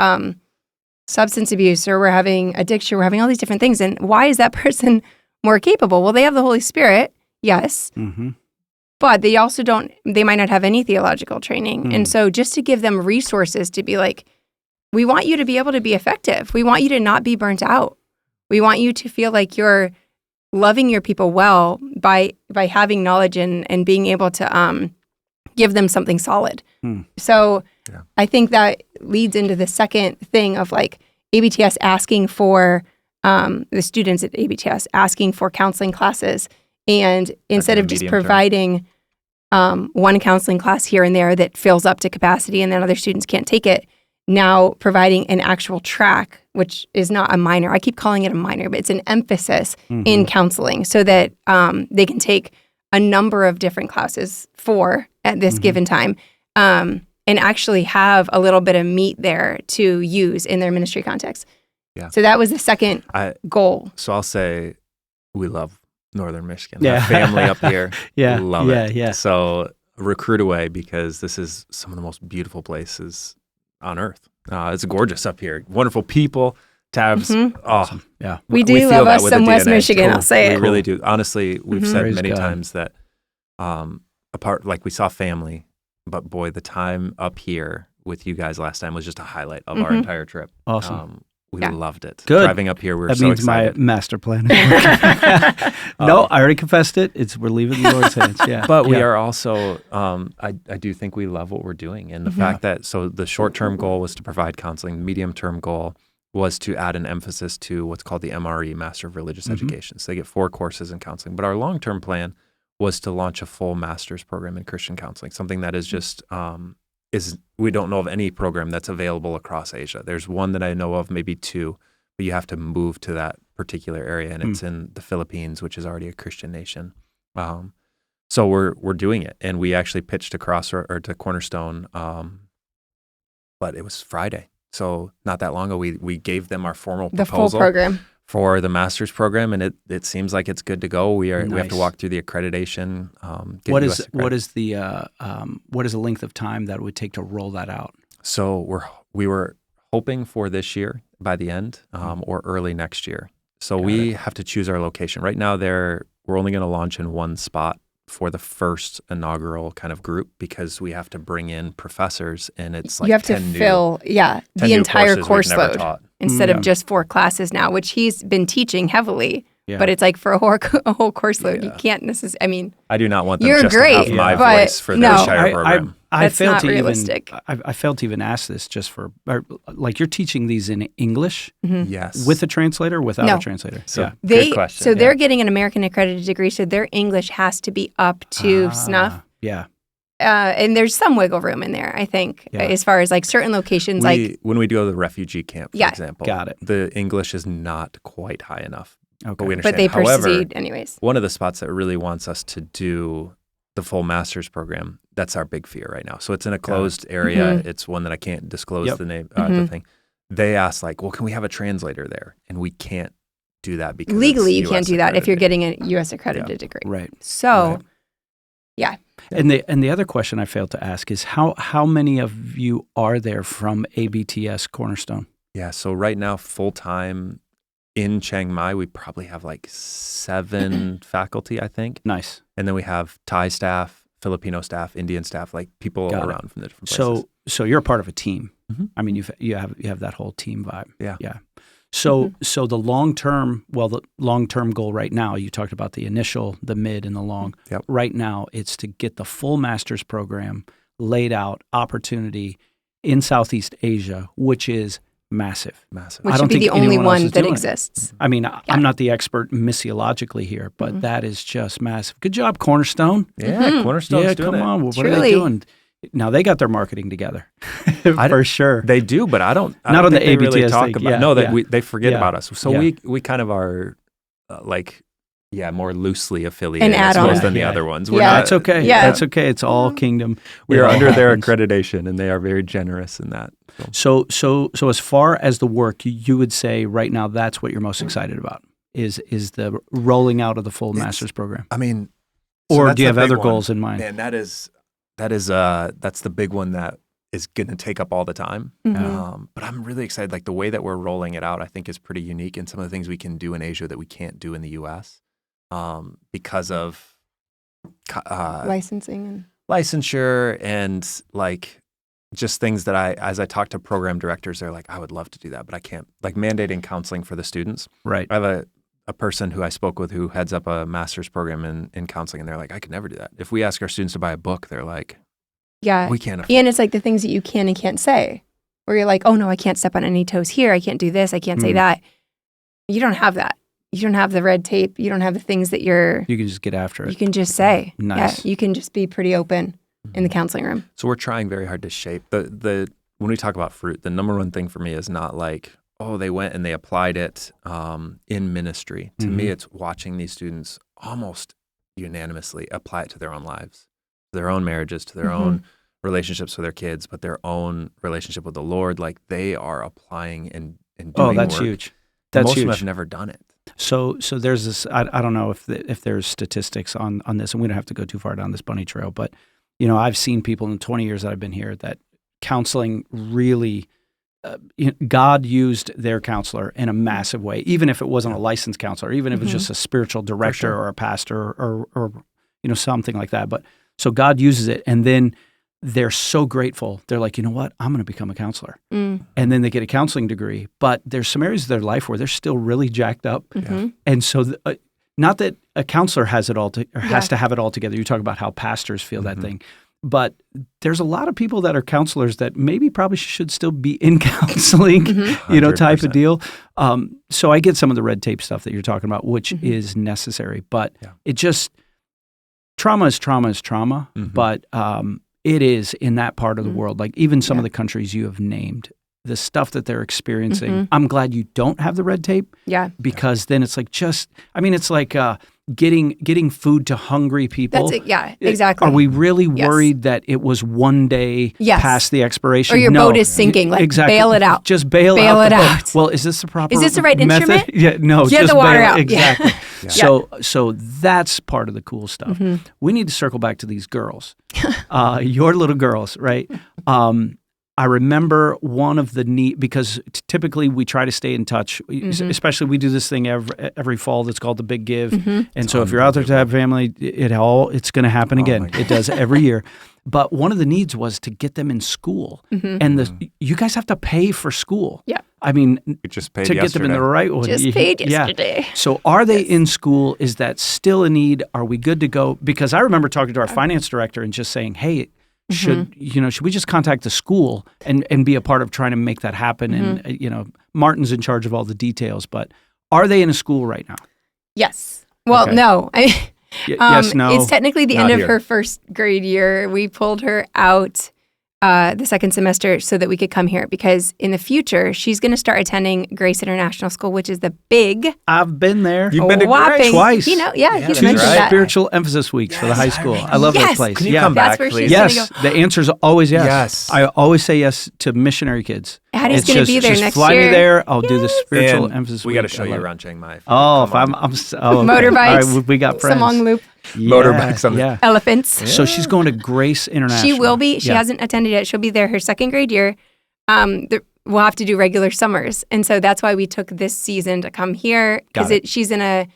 substance abuse, or we're having addiction, we're having all these different things. And why is that person more capable? Well, they have the Holy Spirit, yes, but they also they might not have any theological training. And so just to give them resources to be like, we want you to be able to be effective. We want you to not be burnt out. We want you to feel like you're loving your people well by having knowledge and being able to give them something solid. So I think that leads into the second thing of like ABTS asking for the students at ABTS asking for counseling classes. And instead of just providing one counseling class here and there that fills up to capacity and then other students can't take it, now providing an actual track, which is not a minor. I keep calling it a minor, but it's an emphasis in counseling so that they can take a number of different classes at this given time and actually have a little bit of meat there to use in their ministry context. Yeah. So that was the second goal. So I'll say we love Northern Michigan. Yeah. Our family up here, love it. Yeah. So recruit away because this is some of the most beautiful places on earth. It's gorgeous up here. Wonderful people. Tabs. Awesome. Yeah. We love us some West Michigan, I'll say it. We really do. Honestly, we've said many times that apart, like we saw family, but boy, the time up here with you guys last time was just a highlight of our entire trip. Awesome. We loved it. Good. Driving up here, we were that so means excited. My master plan is working. No, I already confessed it. We're leaving the Lord's hands. Yeah. But we are also, I do think we love what we're doing. And the fact that, so the short-term goal was to provide counseling. The medium-term goal was to add an emphasis to what's called the MRE, Master of Religious Education. So they get 4 courses in counseling. But our long-term plan was to launch a full master's program in Christian counseling, something that is just, we don't know of any program that's available across Asia. There's one that I know of, maybe 2, but you have to move to that particular area, and it's in the Philippines, which is already a Christian nation. So we're doing it, and we actually pitched to to Cornerstone, but it was Friday, so not that long ago. We gave them our formal proposal, the full program for the master's program, and it seems like it's good to go. We have to walk through the accreditation. What is the length of time that it would take to roll that out? So we were hoping for this year by the end or early next year. So we have to choose our location. Right now, we're only going to launch in one spot for the first inaugural kind of group because we have to bring in professors, and it's like you have to fill the entire course load instead of just 4 classes now, which he's been teaching heavily. Yeah. But it's like for a whole course load, you can't necessarily. I mean, I do not want them just to have my voice for the Shire program. That's not realistic. I failed to even ask this like you're teaching these in English? Yes. With a translator or without a translator? So good question. So they're getting an American accredited degree, so their English has to be up to snuff. Yeah. And there's some wiggle room in there, I think, as far as like certain locations. When we go to the refugee camp, for example, got it. The English is not quite high enough. Okay. But we understand. But they However, proceed anyways. One of the spots that really wants us to do the full master's program, that's our big fear right now. So it's in a closed area. It's one that I can't disclose the name, the thing. They asked well, can we have a translator there? And we can't do that because legally you can't do that if you're getting a U.S. accredited degree. Right. So, And the other question I failed to ask is how many of you are there from ABTS Cornerstone? Yeah. So right now, full time in Chiang Mai, we probably have like 7 faculty, I think. Nice. And then we have Thai staff, Filipino staff, Indian staff, like people around from the different places. So you're a part of a team. I mean, you have that whole team vibe. Yeah. So the long-term goal right now, you talked about the initial, the mid, and the long. Yep. Right now, it's to get the full master's program laid out, opportunity in Southeast Asia, which is massive. Which should be the only one that exists. I mean, I'm not the expert missiologically here, but that is just massive. Good job, Cornerstone. Yeah, Cornerstone's doing come it. on. What are they doing? Now they got their marketing together, for sure. They do, but I don't on the think ABTS really talk thing. about. They forget about us. So we kind of are more loosely affiliated as opposed than the other ones. That's okay. Yeah. That's okay. It's all kingdom. We are under their accreditation, and they are very generous in that. So as far as the work, you would say right now that's what you're most excited about is the rolling out of the full master's program. I mean, or do you have other goals in mind? Man, that's the big one that is going to take up all the time. But I'm really excited. Like the way that we're rolling it out, I think is pretty unique. And some of the things we can do in Asia that we can't do in the U.S. Because of licensure and like just things that as I talk to program directors, they're like, I would love to do that, but I can't. Like mandating counseling for the students. Right. I have a person who I spoke with who heads up a master's program in counseling, and they're like, I could never do that. If we ask our students to buy a book, they're like, yeah, we can't afford. And it's like the things that you can and can't say, where you're like, oh no, I can't step on any toes here. I can't do this. I can't say that. You don't have that. You don't have the red tape. You don't have the things that you can just get after it. You can just say. Nice. Yeah, you can just be pretty open in the counseling room. So we're trying very hard to shape the when we talk about fruit, the number one thing for me is not like, oh, they went and they applied it in ministry. To me, it's watching these students almost unanimously apply it to their own lives, to their own marriages, to their own relationships with their kids, but their own relationship with the Lord. Like they are applying and doing Oh, that's work. huge. That's Most huge. of them have never done it. So there's this. I don't know if there's statistics on this, and we don't have to go too far down this bunny trail. But I've seen people in 20 years that I've been here that counseling really. God used their counselor in a massive way, even if it wasn't a licensed counselor, even if it was just a spiritual director or a pastor or something like that. But so God uses it, and then they're so grateful. They're like, you know what? I'm going to become a counselor. And then they get a counseling degree. But there's some areas of their life where they're still really jacked up. And so not that a counselor has it all has to have it all together. You talk about how pastors feel that thing. But there's a lot of people that are counselors that maybe probably should still be in counseling, type of deal. So I get some of the red tape stuff that you're talking about, which is necessary. But it just, trauma is trauma. But it is in that part of the world, like even some of the countries you have named, the stuff that they're experiencing. I'm glad you don't have the red tape. Yeah. Because then it's like it's like getting food to hungry people. That's it. Yeah, exactly. Are we really worried that it was one day past the expiration? Or your boat is sinking. Like bail it out. Just bail it out. Well, is this the proper? Is this the right method? Instrument? Yeah, no. Get just the water bail, out. Exactly. So that's part of the cool stuff. We need to circle back to these girls, your little girls, right? I remember one of the because typically we try to stay in touch, especially we do this thing every fall that's called the Big Give. And so if you're out there to have family, it's going to happen again. It does every year. But one of the needs was to get them in school. And you guys have to pay for school. Yeah. I mean, just paid to get them in the right way. Just paid yesterday. Yeah. So are they in school? Is that still a need? Are we good to go? Because I remember talking to our finance director and just saying, hey, should we just contact the school and be a part of trying to make that happen? And Martin's in charge of all the details, but are they in a school right now? Yes. Well, no. Yes, no. It's technically the end of her first grade year. We pulled her out the second semester so that we could come here because in the future she's going to start attending Grace International School, which is the big. I've been there. You've been to Grace twice. He's mentioned right. that. Spiritual emphasis weeks for the high school. I love that place. Can you come back, please? Yes, the answer is always yes. Yes, I always say yes to missionary kids. Addie's going to be there next year. Fly me there. I'll do the spiritual emphasis. We got to show you around Chiang Mai. Motorbikes. All right, we got friends. Some long loop. Motorbikes on the elephants. Yeah. So she's going to Grace International. She will be. She hasn't attended yet. She'll be there her second grade year. We'll have to do regular summers. And so that's why we took this season to come here because she's in a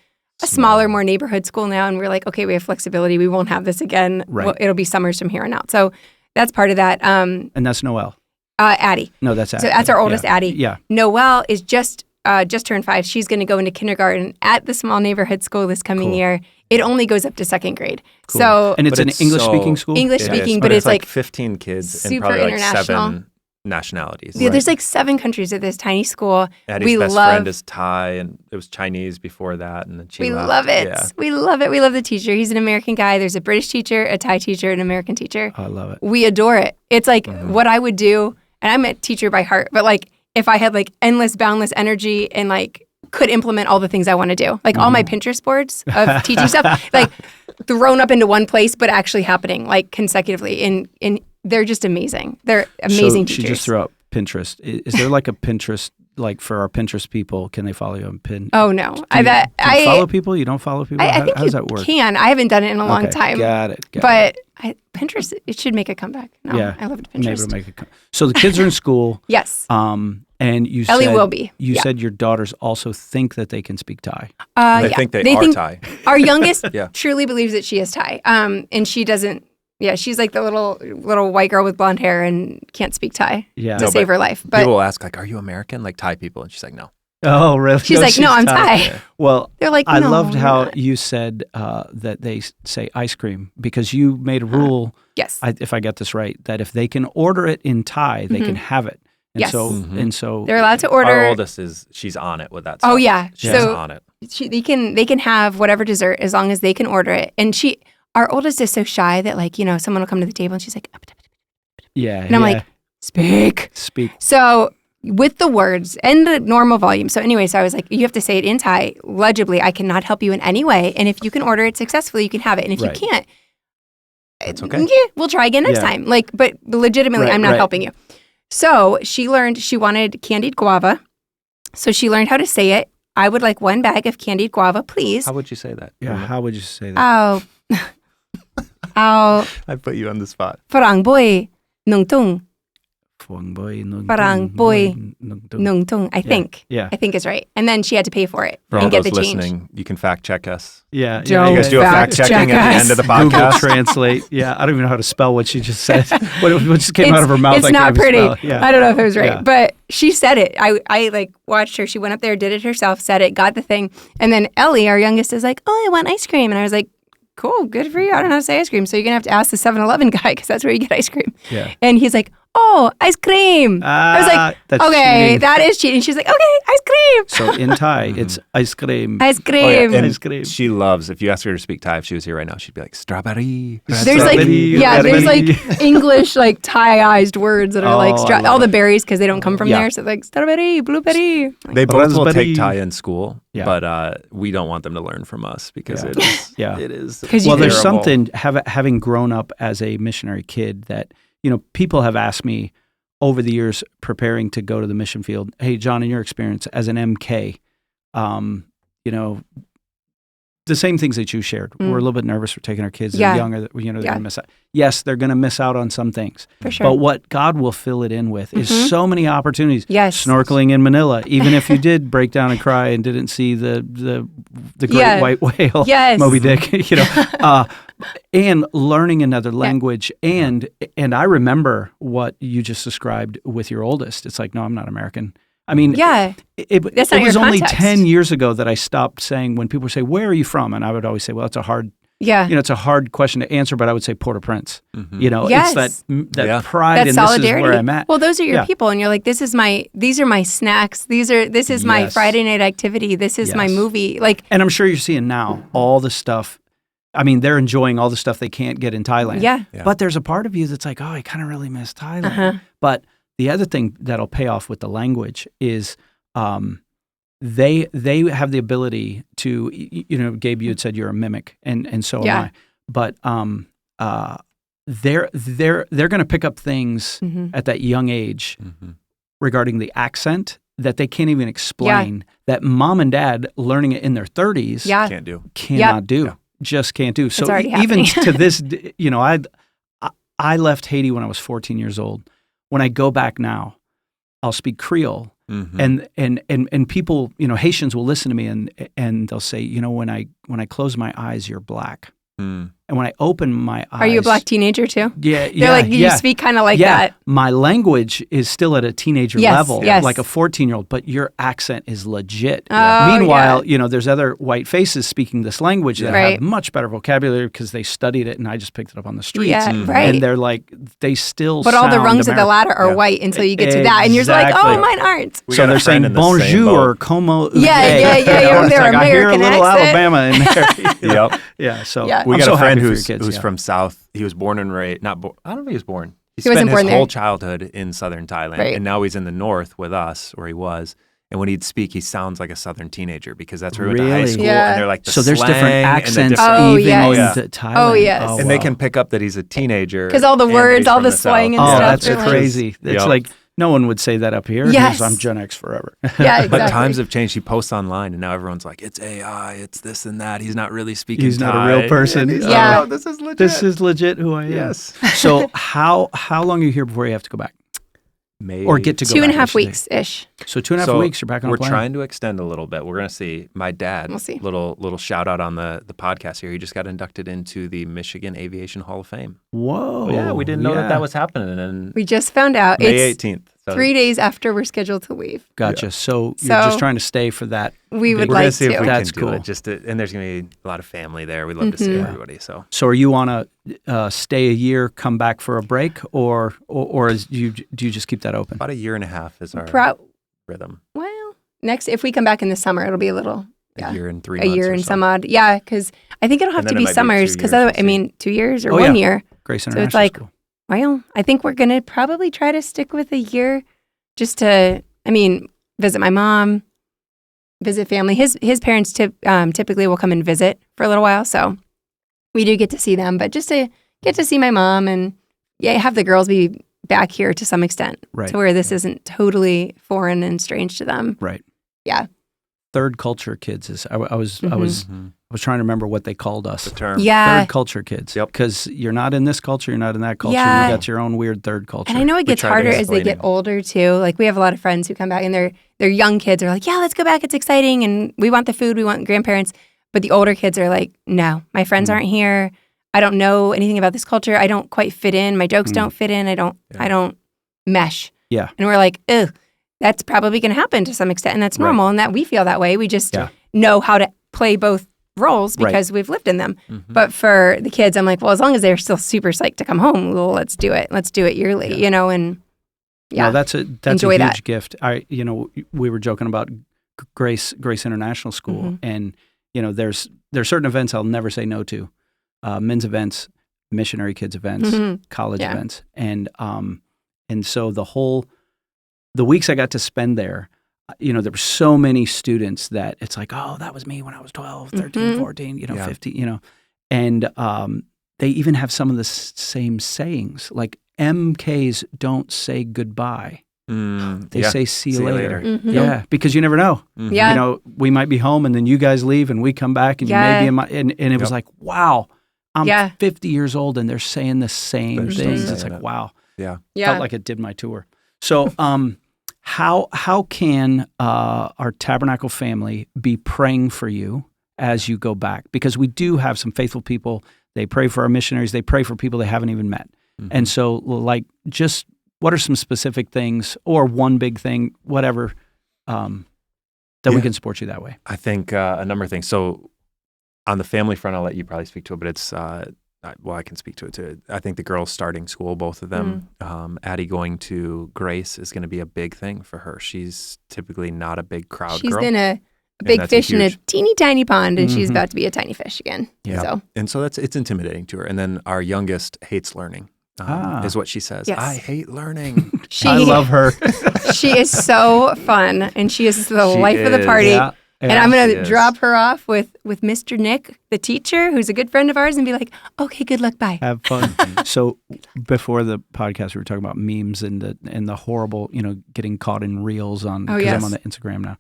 smaller, more neighborhood school now. And we're like, okay, we have flexibility. We won't have this again. Right. It'll be summers from here on out. So that's part of that. And that's Noelle. Addie. No, that's Addie. So that's our oldest Addie. Yeah. Noelle is just turned 5. She's going to go into kindergarten at the small neighborhood school this coming year. It only goes up to second grade. Cool. So and it's an English-speaking school? English-speaking, but it's like 15 kids super and probably like international. 7 nationalities. Yeah, there's like 7 countries at this tiny school. Addie's best friend is Thai, and it was Chinese before that, and then she left. Love it. Yeah. We love it. We love the teacher. He's an American guy. There's a British teacher, a Thai teacher, an American teacher. I love it. We adore it. It's like what I would do, and I'm a teacher by heart, but like if I had like endless, boundless energy and like could implement all the things I want to do. Like all my Pinterest boards of teaching stuff, like thrown up into one place, but actually happening like consecutively. And they're just amazing. They're amazing teachers. She just threw out Pinterest. Is there like a Pinterest like for our Pinterest people, can they follow you on Pin? Oh no, Do you follow people? You don't follow people? I think how does that work? can. I haven't done it in a long Okay, time. Got it. But Pinterest, it should make a comeback. No, Yeah, I loved maybe Pinterest. it'll make it. So the kids are in school. Yes. And you Ellie said, will be. You Yeah. said your daughters also think that they can speak Thai. They think they are Thai. Our youngest Yeah. truly believes that she is Thai. And she doesn't. Yeah, she's like the little white girl with blonde hair and can't speak Thai Yeah. to No, save but her life. But People will ask, like, are you American? Like Thai people. And she's like, no. Oh, really? she's like, no, I'm Thai. Well, They're like, I no, loved you're how not. you said that they say ice cream because you made a rule, Yes. if I get this right, that if they can order it in Thai, they can have it. And Yes. so They're allowed to order. Our oldest she's on it with that stuff. Oh yeah. She's So on it. they can have whatever dessert as long as they can order it. And our oldest is so shy that like, someone will come to the table and she's like, yeah, and I'm like, speak. speak. So with the words and the normal volume. So anyway, so I was like, you have to say it in Thai. Legibly, I cannot help you in any way. And if you can order it successfully, you can have it. And if Right. you can't, That's okay. yeah, we'll try again next Yeah. time. Like, but legitimately, Right, I'm not right. helping you. So she learned she wanted candied guava. So she learned how to say it. I would like 1 bag of candied guava, please. How would you say that? Yeah, how would you say that? Ao I put you on the spot. Farang boy nung tung. Phuong boy, nung Parang tung, boy, nung tung. Nung tung, I think. Yeah. I think is right. And then she had to pay for it For all and get those the change. listening, you can fact check us. Yeah. Don't You guys do a fact fact checking check at the us. end of the Google podcast. Translate. Yeah, I don't even know how to spell what she just said. what just came out of her mouth. It's I not can't even pretty. spell it. Yeah. I don't know if it was right, Yeah. but she said it. I like watched her. She went up there, did it herself, said it, got the thing, and then Ellie, our youngest, is like, "Oh, I want ice cream," and I was like, "Cool, good for you. I don't know how to say ice cream, so you're gonna have to ask the 7-Eleven guy because that's where you get ice cream." Yeah. And he's like, "Oh, ice cream." I was like, that's "Okay, cheating. that is cheating." She's like, "Okay, ice cream." So in Thai, it's ice cream. Ice Oh, cream. yeah. And Ice cream. she loves, if you ask her to speak Thai, if she was here right now, she'd be like, strawberry. There's like, Strawberry, there's like strawberry. English like Thaiized words that are like Oh, I love all the it. berries because they don't come from Yeah. there. So like strawberry, blueberry. They both will Raspberry. take Thai in school, Yeah. but we don't want them to learn from us because Yeah. it is, Yeah. it is 'Cause you Well, there's terrible. something having grown up as a missionary kid that people have asked me over the years preparing to go to the mission field. Hey, John, in your experience as an MK, the same things that you shared. We're a little bit nervous. We're taking our kids. They're Yeah. younger. They're Yeah. going to miss out. Yes, they're going to miss out on some things. For sure. But what God will fill it in with is so many opportunities. Yes. Snorkeling in Manila, even if you did break down and cry and didn't see the great Yeah. white whale, Yes. Moby Dick, and learning another language. And I remember what you just described with your oldest. It's like, no, I'm not American. I mean, Yeah. That's not it was your only context. 10 years ago that I stopped saying, when people say, where are you from? And I would always say, well, it's a hard Yeah. it's a hard question to answer, but I would say Port-au-Prince. Yes. It's that Yeah. pride, That and solidarity. this is where I'm at. Well, those are your Yeah. people, and you're like, these are my snacks. This is my Yes. Friday night activity. This is my Yes. movie. Like, And I'm sure you're seeing now all the stuff. I mean, they're enjoying all the stuff they can't get in Thailand. yeah. Yeah. But there's a part of you that's like, oh, I kind of really miss Thailand. Uh-huh. But the other thing that'll pay off with the language is they have the ability to, Gabe, you had said you're a mimic, and so Yeah. am I. But they're going to pick up things at that young age regarding the accent that they can't even explain. That mom and dad learning it in their 30s Yeah. Can't do. cannot do. Just can't do. So already even happening. to this, I left Haiti when I was 14 years old. When I go back now, I'll speak Creole, and people, Haitians will listen to me and they'll say, when I close my eyes, you're black, and when I open my eyes, Are you a black teenager too? Yeah, They're like, you speak kind of like that. My language is still at a teenager Yes, level, yes. like a 14-year-old, but your accent is legit. Oh, Meanwhile, there's other white faces speaking this language that Right. have much better vocabulary because they studied it, and I just picked it up on the streets. Yeah, right. And they're like, they still But all the sound rungs of the American. ladder are Yeah. white until you get to that, and you're just like, Exactly. oh, mine aren't. We So got a they're saying friend in the same bonjour, boat. como Yeah, they. with their I hear a American little accent. Alabama in there. Yep. Yeah, so Yeah. We I'm got so a friend happy for your who's kids, from South. He was born and raised, I don't know if he was born. He wasn't spent his born there. whole childhood in southern Thailand, Right. and now he's in the north with us, where he was. And when he'd speak, he sounds like a southern teenager because that's where he went to high Really? school. Yeah. And they're like the So there's different slang and the accents different- Oh, even yes. in Thailand. Oh, yes. and they wow. can pick up that he's a teenager Because all the and words, he's all from the South. slang and Oh, stuff. that's they're like- crazy. It's Yep. like No one would say that up here. Yes. I'm Gen X forever. Yeah, exactly. But times have changed. He posts online, and now everyone's like, "It's AI, it's this and that." He's not really speaking. He's not a Thai. real person. He's Yeah. no, this is legit. This is legit who I am. yes. So how long are you here before you have to go back? May Or get to go 2.5 back, I should say. weeks-ish. So 2.5 So weeks, you're back on We're a plane. trying to extend a little bit. We're going to see. My dad, We'll see. little shout out on the podcast here. He just got inducted into the Michigan Aviation Hall of Fame. Whoa. Yeah, we didn't know yeah. that was happening. And We just found out May it's 18th. So 3 days after we're scheduled to leave. Gotcha. So you're So- just trying to stay for that. We would we're going to like see if we to. That's can do cool. it. And there's going to be a lot of family there. We'd love to see Mhm. everybody. So So are you on a stay a year, come back for a break, or do you just keep that open? about a year and a half is our rhythm. Well, next, if we come back in the summer, it'll be a little, A year and 3 a months. year or and so. some odd. Yeah, because I think it'll have And to then it be might be summers 2 because years, we'll 2 years or Oh, 1 yeah. year. Grace So International it's like, School. well, I think we're going to probably try to stick with a year just to, visit my mom, visit family. His parents typically will come and visit for a little while. So we do get to see them, but just to get to see my mom and have the girls be back here to some extent Right. to where this isn't totally foreign and strange to them. Right. Yeah. Third culture kids is. I was Mhm. trying to remember what they called us. The term. Yeah. Third culture kids. Yep. Because you're not in this culture, you're not in that culture. Yeah. You got your own weird third culture. And I know it We gets try to harder as they explain get it. older too. Like we have a lot of friends who come back and they're young kids are like, yeah, let's go back. It's exciting. And we want the food. We want grandparents. But the older kids are like, no, my friends Mm. aren't here. I don't know anything about this culture. I don't quite fit in. My jokes Mm. don't fit in. I don't mesh. Yeah. And we're like, ugh, that's probably going to happen to some extent. And that's Right. normal. And that we feel that way. We just Yeah. know how to play both roles Right. because we've lived in them. Mhm. But for the kids, I'm like, well, as long as they're still super psyched to come home, well, let's do it. Let's do it yearly, and yeah. No, that's a Enjoy huge that. gift. We were joking about Grace International School, Mhm. and there's certain events I'll never say no to, men's events, missionary kids events, Mhm. college Yeah. events, and so the weeks I got to spend there, there were so many students that it's like, oh, that was me when I was 12, 13, Mhm. 14, Yeah. 15, and they even have some of the same sayings, like MKs don't say goodbye. They Yeah. say see you later. Mhm. Yeah, because you never know. Mhm. Yeah. We might be home and then you guys leave and we come back and you may Yeah. be in my, and it was Yep. like, wow, I'm Yeah. 50 years old and they're saying the same They're still things. saying It's like, it. wow. Yeah. Yeah. Felt like it did my tour. So, how can our Tabernacle family be praying for you as you go back? Because we do have some faithful people. They pray for our missionaries. They pray for people they haven't even met. Mhm. And so, just what are some specific things or one big thing, whatever, that we Yeah. can support you that way? I think a number of things. So on the family front, I'll let you probably speak to it, but it's, I can speak to it too. I think the girls starting school, both of them, Addie going to Grace is going to be a big thing for her. She's typically not a big crowd She's girl. been a big that's a fish in a huge- teeny tiny pond, and she's Mhm. about to be a tiny fish again. Yeah. So And so it's intimidating to her. And then our youngest hates learning, is what she says. Yes. I hate learning. she, I love her. she is so fun, and she is the She life of the is. party. Yeah. And I'm she going to is. drop her off with Mr. Nick, the teacher, who's a good friend of ours, and be like, okay, good luck, bye. Have fun. So before the podcast, we were talking about memes and the horrible, getting caught in reels on. Oh, Because yes. I'm on the Instagram now.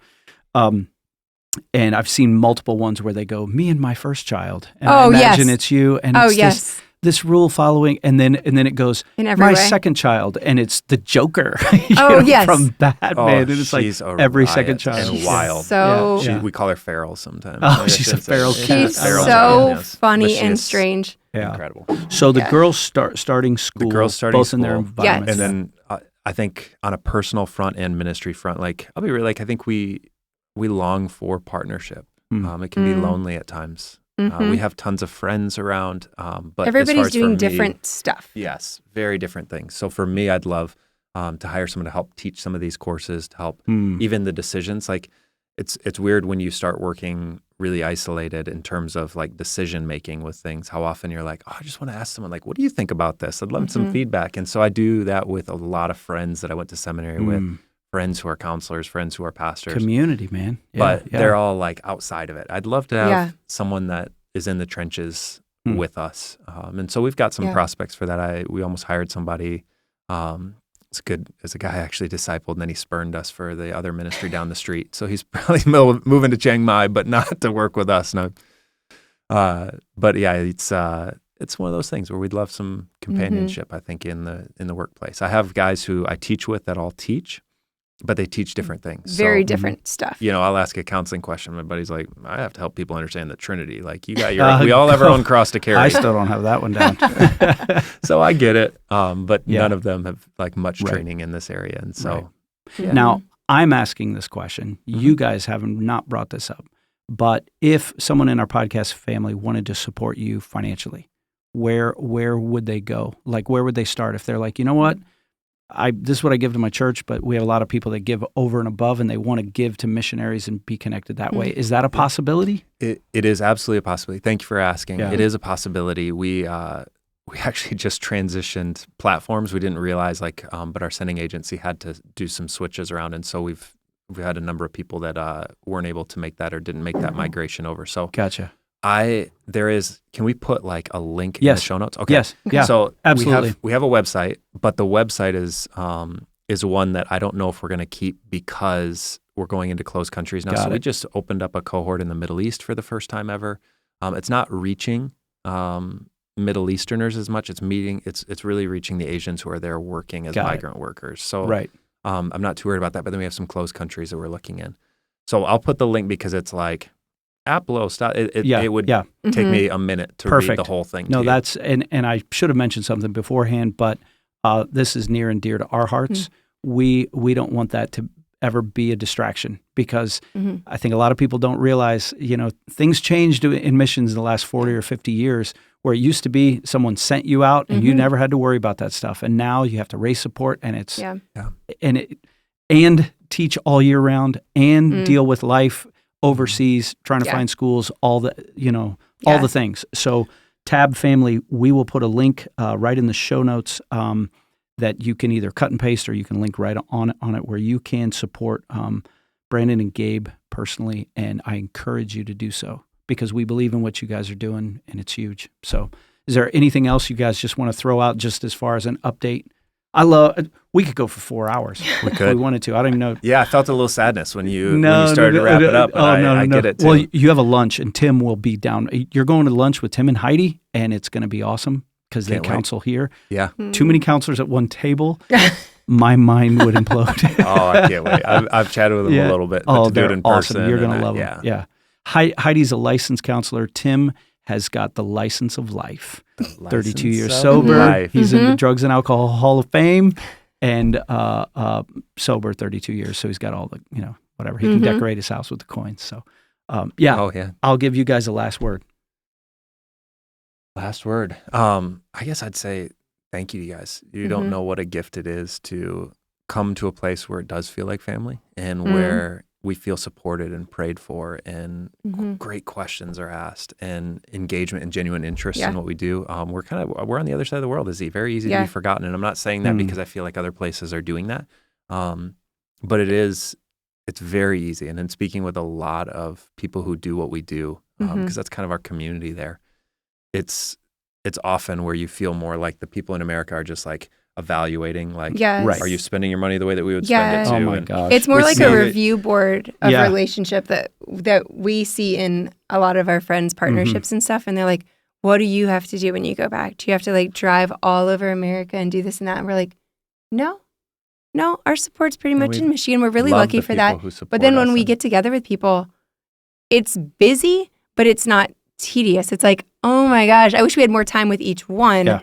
And I've seen multiple ones where they go, "Me and my first child." And I Oh, imagine yes. it's you. And Oh, it's yes. this rule following, and then it goes, In every my way. second child, and it's the Joker. Oh, yes. from Batman. Oh, and it's like she's a every riot second child. and She's wild. So, Yeah. We call her feral sometimes. Oh, I she's a shouldn't say feral that. cat. she's I love so that. But funny she and is strange. Yeah. Incredible. So the Yeah. girls starting school, girls starting both in their school. environments. And then I think on a personal front and ministry front, like I'll be real, like I think we long for partnership. Mm. It can be Mm. lonely at times. Mhm. We have tons of friends around, but as far Everybody's as for doing me, different stuff. Yes, very different things. So for me, I'd love to hire someone to help teach some of these courses, to help Mm. even the decisions. Like it's weird when you start working really isolated in terms of like decision making with things. How often you're like, oh, I just want to ask someone like, what do you think about this? I'd love some Mhm. feedback. And so I do that with a lot of friends that I went to seminary with, Mm. friends who are counselors, friends who are pastors. Community, man. Yeah, But yeah. they're all like outside of it. I'd love to have Yeah. someone that is in the trenches Hmm. with us. And so we've got some Yeah. prospects for that. We almost hired somebody it's good as a guy I actually discipled, and then he spurned us for the other ministry down the street. So he's probably moving to Chiang Mai, but not to work with us. No. But yeah, it's one of those things where we'd love some companionship, I think, in the workplace. I have guys who I teach with that all teach, but they teach different things. Very different stuff. You know, I'll ask a counseling question. My buddy's like, I have to help people understand the Trinity. Like, you got we all have our own cross to carry. I still don't have that one down. So I get it. But none of them have like much training in this area. And so, Now, I'm asking this question. You guys have not brought this up. But if someone in our podcast family wanted to support you financially, where would they go? Like, where would they start if they're like, you know what? This is what I give to my church, but we have a lot of people that give over and above, and they want to give to missionaries and be connected that way. Is that a possibility? It is absolutely a possibility. Thank you for asking. Yeah. It is a possibility. We actually just transitioned platforms. We didn't realize, but our sending agency had to do some switches around, and so we've had a number of people that weren't able to make that or didn't make that migration over. So gotcha. Can we put like a link in the show notes? Okay. Yes. Yeah. So absolutely. We have a website, but the website is one that I don't know if we're going to keep because we're going into closed countries now. We just opened up a cohort in the Middle East for the first time ever. It's not reaching Middle Easterners as much. It's really reaching the Asians who are there working as migrant workers. So I'm not too worried about that. But then we have some closed countries that we're looking in. So I'll put the link because it's like, below stop. It would take me a minute to read the whole thing. No, that's and I should have mentioned something beforehand, but this is near and dear to our hearts. We don't want that to ever be a distraction because I think a lot of people don't realize, things changed in missions in the last 40 or 50 years where it used to be someone sent you out and you never had to worry about that stuff. And now you have to raise support and it's and teach all year round and deal with life overseas, trying to find schools, all the things. So Tab family, we will put a link right in the show notes that you can either cut and paste or you can link right on it where you can support Brandon and Gabe personally. And I encourage you to do so because we believe in what you guys are doing and it's huge. So is there anything else you guys just want to throw out just as far as an update? We could go for 4 hours. We could. If we wanted to. I don't even know. Yeah, I felt a little sadness when you started to wrap it up. But I get it too. Well, you have a lunch, and Tim will be down. You're going to lunch with Tim and Heidi, and it's going to be awesome because they counsel here. Yeah. Too many counselors at one table. My mind would implode. Oh, I can't wait. I've chatted with them a little bit. Oh, to do it in awesome. person. You're going to love them. Yeah. Heidi's a licensed counselor. Tim has got the license of life. 32 years sober. He's in the Drugs and Alcohol Hall of Fame. And sober 32 years, so he's got all the, whatever. He can decorate his house with the coins. So, I'll give you guys a last word. Last word. I guess I'd say thank you, you guys. You don't know what a gift it is to come to a place where it does feel like family and where we feel supported and prayed for and great questions are asked and engagement and genuine interest in what we do. We're on the other side of the world. It's very easy to be forgotten. And I'm not saying that because I feel like other places are doing that. But it's very easy. And in speaking with a lot of people who do what we do, because that's kind of our community there, it's often where you feel more like the people in America are just like, evaluating, are you spending your money the way that we would spend it too? Oh my gosh. It's more like a review board of relationship that we see in a lot of our friends' partnerships and stuff. And they're like, what do you have to do when you go back? Do you have to drive all over America and do this and that? And we're like, no, our support's pretty much in Michigan. We're really lucky for that. But then when we get together with people, it's busy, but it's not tedious. It's like, oh my gosh, I wish we had more time with each one. Yeah.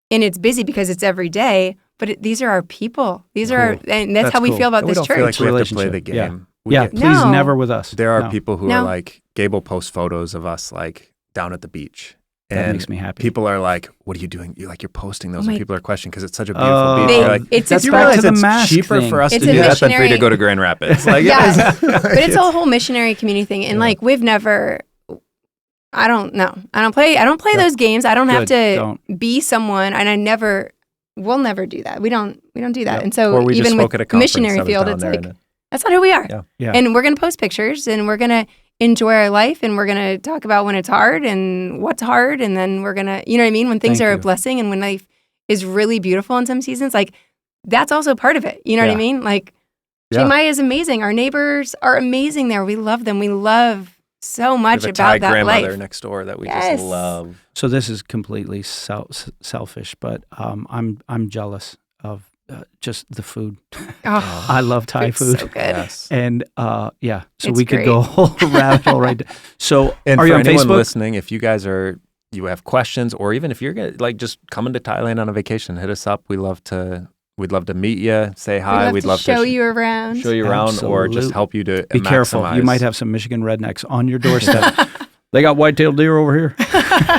And it's busy because it's every day, but these are our people. These are and that's how we feel about this church. Feel like we have to play the game. Please never with us. There are people who are like, Gabe will post photos of us down at the beach. And that makes me happy. People are like, what are you doing? You're posting those and people are questioning because it's such a beautiful beach. That's back to the mask cheaper thing. for us to do that than for you to go to Grand Rapids. But it's a whole missionary community thing. And we've never... I don't know. I don't play those games. I don't have to be someone, and we'll never do that. We don't do that. And so even with the missionary field, it's like, that's not who we are. Yeah. And we're going to post pictures and we're going to enjoy our life and we're going to talk about when it's hard and what's hard. And then we're going to, you know what I mean? When things are a blessing and when life is really beautiful in some seasons, that's also part of it. You know what I Yeah. mean? Like, Yeah. Chiang Mai is amazing. Our neighbors are amazing there. We love them. We love so much We have a Thai about that grandmother life. next door that we Yes. just love. So this is completely selfish, but I'm jealous of just the food. Oh, I love Thai it's food. so good. Yes. And so It's we could great. go a whole rabbit hole right there. So And are for you on anyone Facebook? listening, if you guys you have questions, or even if you're gonna like just coming to Thailand on a vacation, hit us up. We'd love to meet you, say hi. We'd love to show you around. show you around, or just Absolutely. help you to Be careful. You maximize. might have some Michigan rednecks on your doorstep. They got white-tailed deer over here.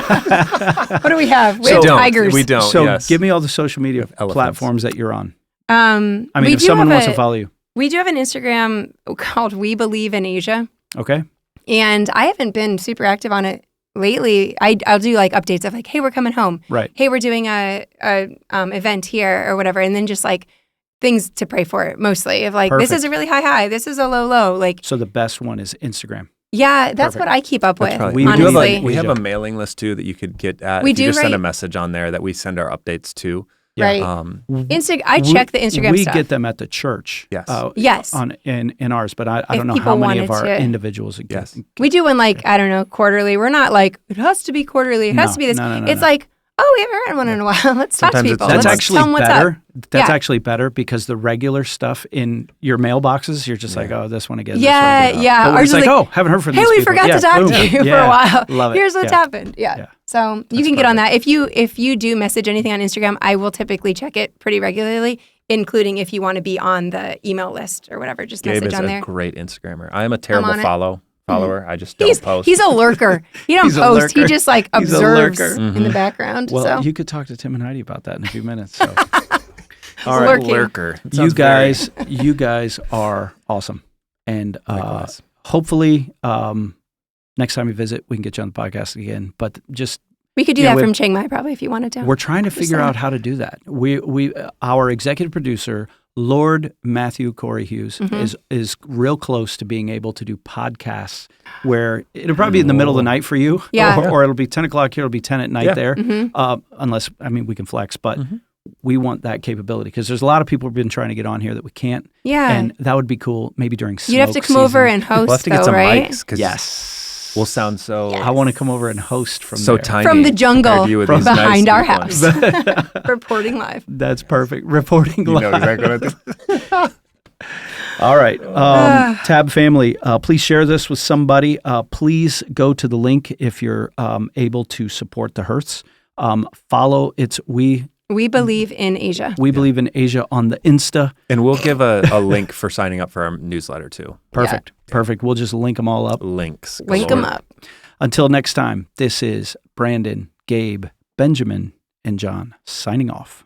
What do we have? We We have don't. tigers. We don't. So yes. give me all the social media Elephants. platforms that you're on. I I mean, if someone wants to follow you. we do have an Instagram called We Believe in Asia, Okay. and I haven't been super active on it lately. I'll do like updates of like, hey, we're coming home. Right. Hey, we're doing a event here or whatever, and then just like things to pray for mostly of like this is Perfect. a really high, this is a low. Like, So the best one is Instagram. yeah, that's Perfect. what I keep up That's with. probably- We do have a- honestly, we have Asia. a mailing list too that you could get at. We if you do, just send a right? message on there that we send our updates to. right? I check the Instagram we stuff. get them at the church. Yes. Yes. In ours, but I If don't know people how many of wanted our to- individuals get. Yes. We do one like, I don't know, quarterly. We're not like, it has to be quarterly. It has No, to be this. no, It's no. like, oh, we haven't had one in a while. Let's talk to Sometimes it's people. just That's Let's actually tell them what's better. up. That's Yeah. actually better because the regular stuff in your mailboxes, you're just like, oh, this one again. Yeah, this one again. yeah. But when Ours it's is like, like, oh, haven't heard from hey, these we people. forgot Yeah, to talk boom. to you for Yeah. a while. Love it. Here's what's Yeah. happened. Yeah. Yeah. So you That's can get on perfect. that. If you do message anything on Instagram, I will typically check it pretty regularly, including if you want to be on the email list or whatever. Just Gabe message is on a there. great Instagrammer. I am a terrible on it. follower. I just don't He's post. he's a lurker. He don't He's a post. He lurker. just like He's a observes lurker. in the background. Well, so you could talk to Tim and Heidi about that in a few minutes. So. He's All right. lurking. lurker. It you sounds very- guys are awesome. And Likewise. hopefully next time you visit, we can get you on the podcast again. But just We could do Yeah, that we- from Chiang Mai probably if you wanted to. we're trying to figure saying. out how to do that. We our executive producer, Lord Matthew Corey Hughes, is real close to being able to do podcasts where it'll probably be in the middle of the night for you. Yeah. Or it'll be 10 o'clock here, it'll be 10 at night Yeah. there. Unless, I mean, we can flex, but we want that capability because there's a lot of people who've been trying to get on here that we can't. Yeah. And that would be cool maybe during smoke You'd have to come over and host We'll have to get though, some right? mics because Yes. we'll sound so I want to come over and host from so there. tiny From the compared jungle to you with these behind nice our big house. ones. Reporting live. That's perfect. Reporting You know live. exactly what I All right. Tab family, please share this with somebody. Please go to the link if you're able to support the Hertz. Follow We believe in Asia. We Believe in Asia on the Insta. And we'll give a link for signing up for our newsletter too. Perfect. Perfect. We'll just link them all up. Links. Link them up. Until next time, this is Brandon, Gabe, Benjamin, and John signing off.